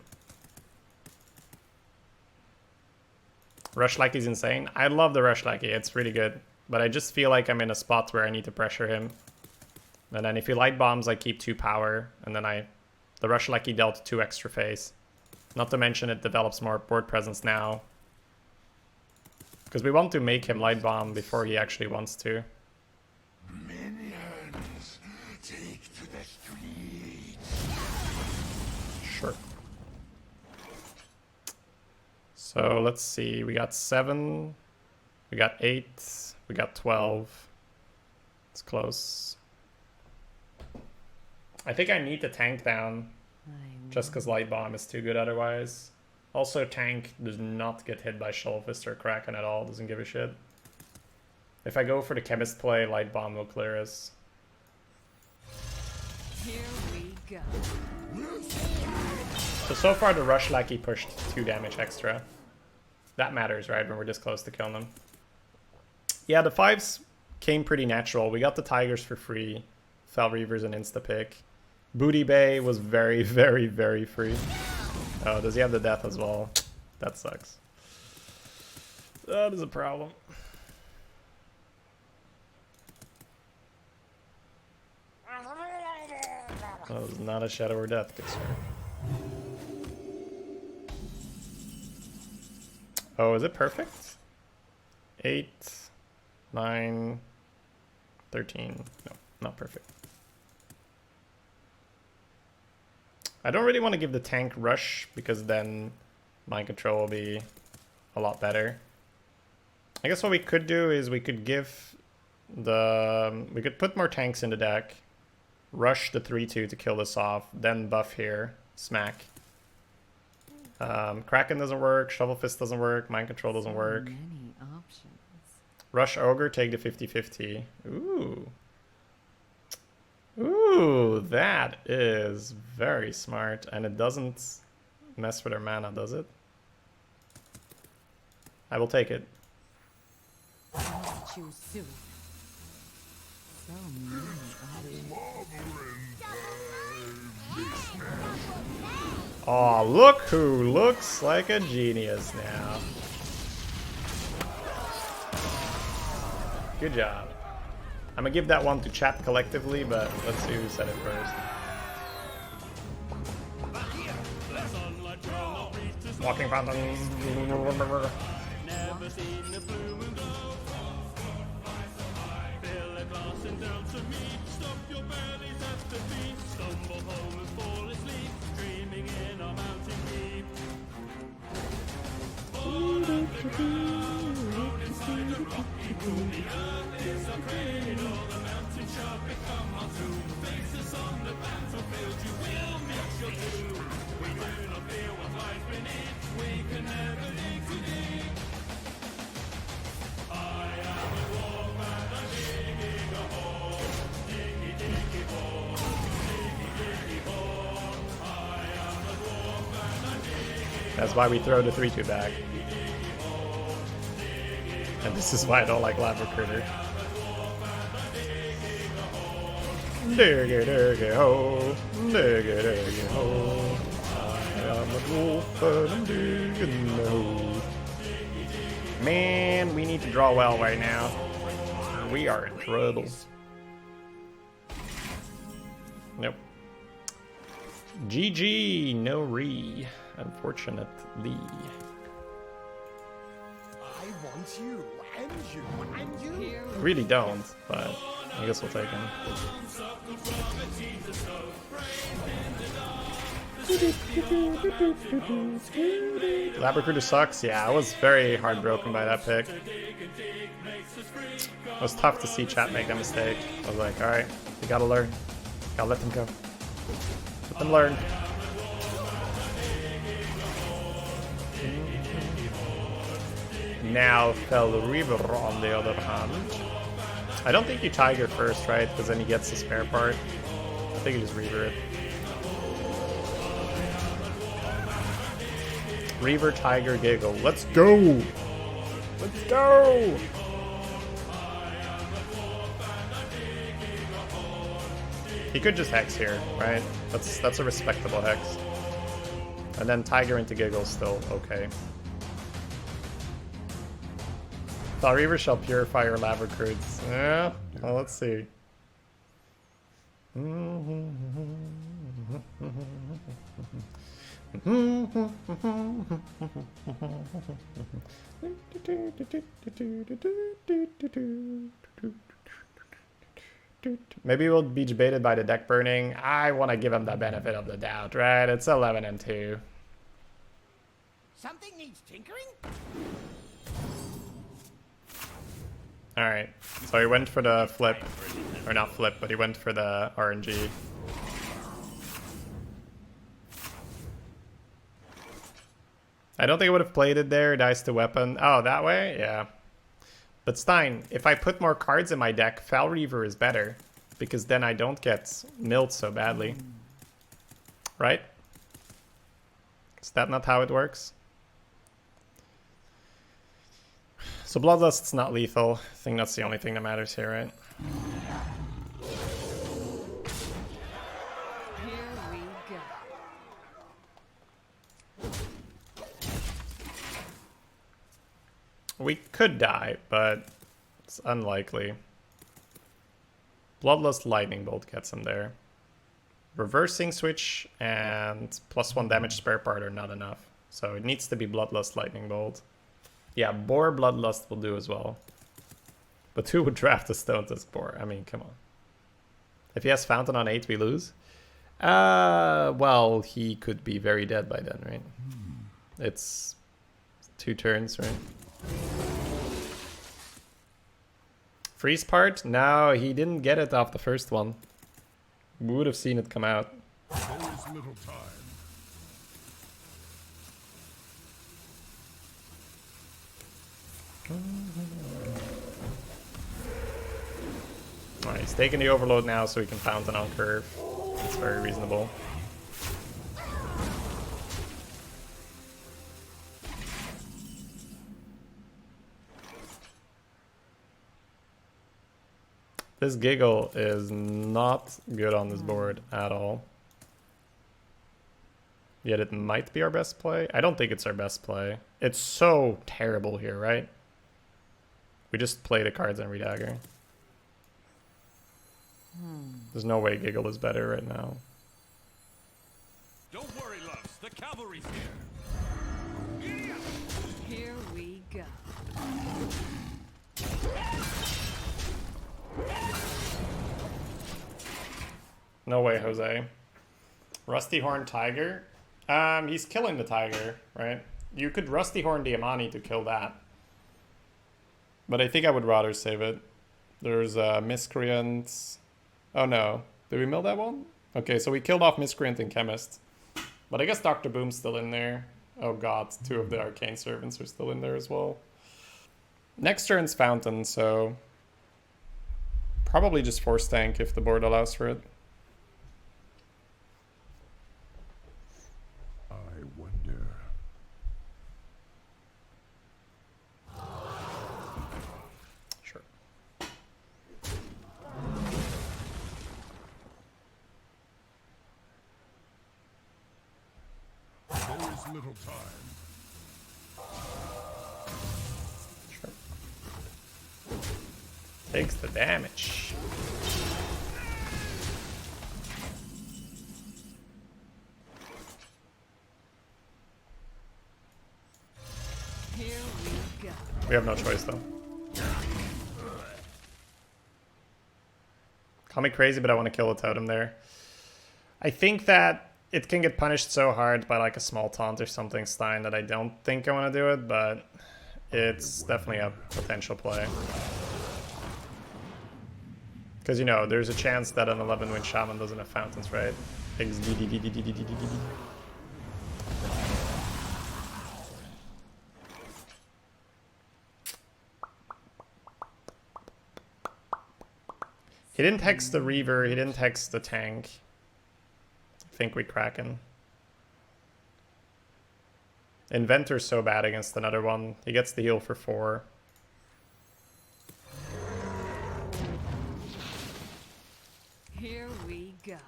Rush Lackey's insane. I love the Rush Lackey, it's really good. But I just feel like I'm in a spot where I need to pressure him. And then if he light bombs, I keep 2 power. And then the Rush Lackey dealt 2 extra face. Not to mention it develops more board presence now. Because we want to make him light bomb before he actually wants to. Minions, take to the streets. Sure. So let's see. We got 7. We got 8. We got 12. It's close. I think I need to tank down. Just because light bomb is too good otherwise. Also, tank does not get hit by Shovelfist or Kraken at all. Doesn't give a shit. If I go for the chemist play, light bomb will clear us. Here we go. So far the Rush Lackey pushed 2 damage extra. That matters, right? When we're this close to killing them. Yeah, the 5s came pretty natural. We got the Tigers for free. Fel Reaver's an insta-pick. Booty Bay was very, very, very free. Oh, does he have the death as well? That sucks. That is a problem. That was not a Shadow or Death, good sir. Oh, is it perfect? 8, 9, 13. No, not perfect. I don't really want to give the tank rush because then mind control will be a lot better. I guess what we could do is we could give the... we could put more tanks in the deck. Rush the 3-2 to kill this off. Then buff here. Smack. Kraken doesn't work. Shovel Fist doesn't work. Mind Control doesn't work. Many options. Rush Ogre, take the 50-50. Ooh. Ooh, that is very smart. And it doesn't mess with our mana, does it? I will take it. I must choose soon. So many options. Oh, look who looks like a genius now. Good job. I'm gonna give that one to chat collectively, but let's see who said it first. Walking fountain. Never seen the blue moon glow. Fill a glass and down to me. Stop your bellies at the beat. Stumble home and fall asleep. Dreaming in our mountain deep. All of the ground, rock inside the rocky pool. The earth is a cradle. The mountain shall become our tomb. Faces on the battlefield. You will meet your doom. We do not fear what lies beneath. We can never dig too deep. That's why we throw the 3-2 back. And this is why I don't like Lava Critter. Diggy diggy ho, diggy diggy ho. I am a wolf and I'm digging the hole. Man, we need to draw well right now. We are in trouble. Nope. GG, no re. Unfortunately. I want you, and you, and you. Here I really don't, but I guess we'll take him. Labrador sucks. Yeah, I was very heartbroken by that pick. It was tough to see chat make that mistake. I was like, alright, we gotta learn. Gotta let them go. Let them learn. Now Fel Reaver on the other hand. I don't think you Tiger first, right? Because then he gets the spare part. I think you just Reaver it. Reaver, Tiger, Giggle. Let's go! Let's go! He could just Hex here, right? That's a respectable Hex. And then Tiger into Giggle still okay. Thought Reaver shall purify your lava crudes. Yeah, well, let's see. Maybe we'll be debated by the deck burning. I want to give him the benefit of the doubt, right? It's 11 and 2. Something needs tinkering? Alright, so he went for the flip. Or not flip, but he went for the RNG. I don't think I would have played it there. Dice to weapon. Oh, that way? Yeah. But Stein, if I put more cards in my deck, Fel Reaver is better. Because then I don't get milled so badly. Right? Is that not how it works? So Bloodlust's not lethal. I think that's the only thing that matters here, right? Here we go. We could die, but it's unlikely. Bloodlust Lightning Bolt gets him there. Reversing Switch and +1 damage spare part are not enough. So it needs to be Bloodlust Lightning Bolt. Yeah, Boar Bloodlust will do as well. But who would draft a Stone Tusk Boar? I mean, come on. If he has Fountain on 8, we lose? Well, he could be very dead by then, right? It's 2 turns, right? Freeze part? No, he didn't get it off the first one. We would have seen it come out. There is little time. Alright, he's taking the overload now so he can Fountain on curve. It's very reasonable. This Giggle is not good on this board at all. Yet it might be our best play. I don't think it's our best play. It's so terrible here, right? We just play the cards and redagger. There's no way Giggle is better right now. Don't worry, loves. The cavalry's here. Here we go. No way, Jose. Rusty Horn Tiger? He's killing the tiger, right? You could Rusty Horn the Amani to kill that. But I think I would rather save it. There's Miscreant. Oh no. Did we mill that one? Okay, so we killed off Miscreant and Chemist. But I guess Dr. Boom's still in there. Oh god, 2 of the Arcane Servants are still in there as well. Next turn's Fountain, so... probably just Force Tank if the board allows for it. I wonder. Sure. There is little time. Sure. Takes the damage. Here we go. We have no choice though. Call me crazy, but I want to kill a totem there. I think that it can get punished so hard by like a small taunt or something, Stein, that I don't think I want to do it, but it's definitely a potential play. Because, you know, there's a chance that an 11-win Shaman doesn't have fountains, right? He didn't hex the Reaver, he didn't hex the tank. I think we Kraken. Inventor's so bad against another one. He gets the heal for 4. Here we go.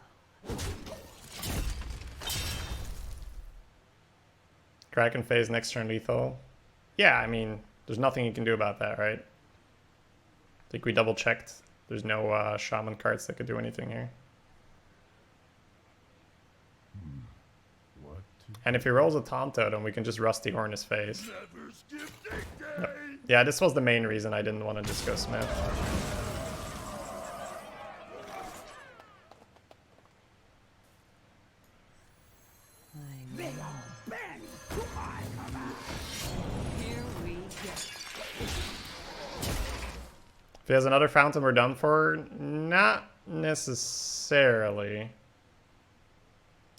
Kraken phase next turn lethal. Yeah, I mean, there's nothing you can do about that, right? I think we double checked. There's no Shaman cards that could do anything here. What? And if he rolls a Taunt Totem, we can just Rusty Horn his face. Never skip day. No. Yeah, this was the main reason I didn't want to just go Smith. Here we go. If he has another Fountain, we're done for. Not necessarily.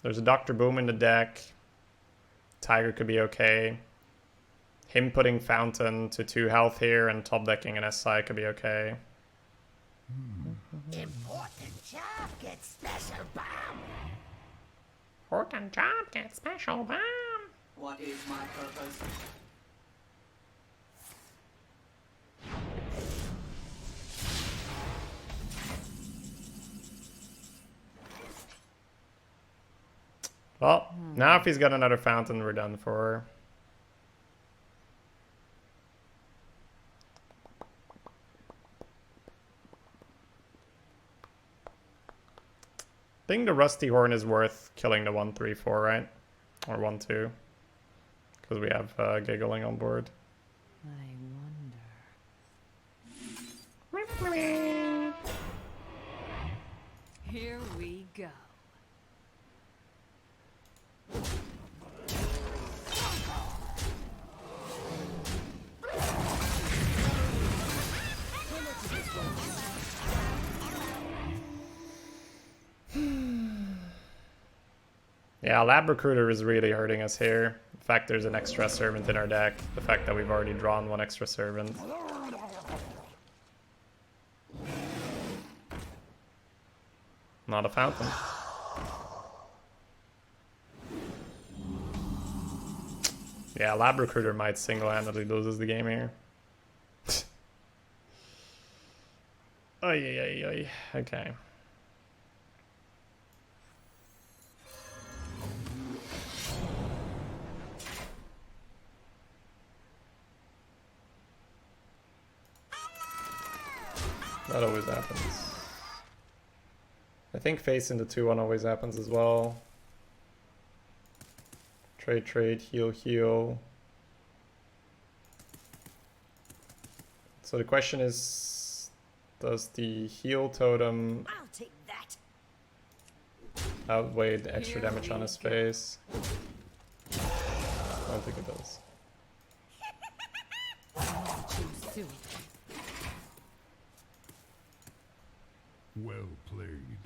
There's a Dr. Boom in the deck. Tiger could be okay. Him putting Fountain to 2 health here and top decking an SI could be okay. Important job gets special bomb. Important job gets special bomb. What is my purpose? Well, now if he's got another fountain, we're done for. I think the Rusty Horn is worth killing the 1-3-4, right? Or 1-2. Because we have Giggling on board. I wonder. Here we go. Yeah, Lab Recruiter is really hurting us here. The fact there's an extra servant in our deck. The fact that we've already drawn one extra servant. Not a fountain. Yeah, Lab Recruiter might single-handedly loses the game here. Oy. Okay. That always happens. I think facing the 2-1 always happens as well. Trade, heal. So the question is, does the heal totem I'll take that. outweigh the extra damage on his face? I don't think it does. Choose soon. Well played.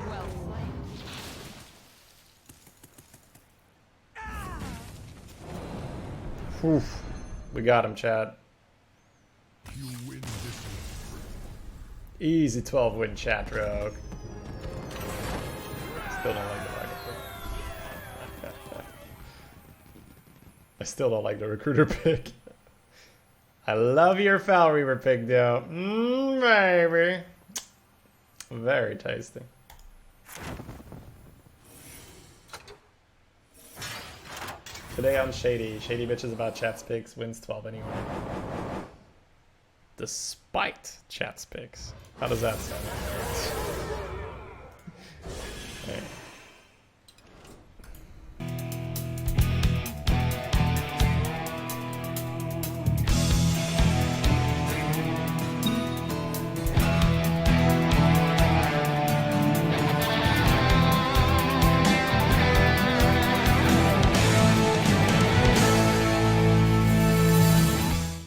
Well played. Oof. We got him, chat. You win this one. Easy 12 win, chat, Rogue. Still don't like the Rocket pick. I still don't like the Recruiter pick. I love your Foul Reaver pick, though. Baby. Very tasty. Today on Shady. Shady bitches about chat's picks, wins 12 anyway. Despite chat's picks. How does that sound? Hey.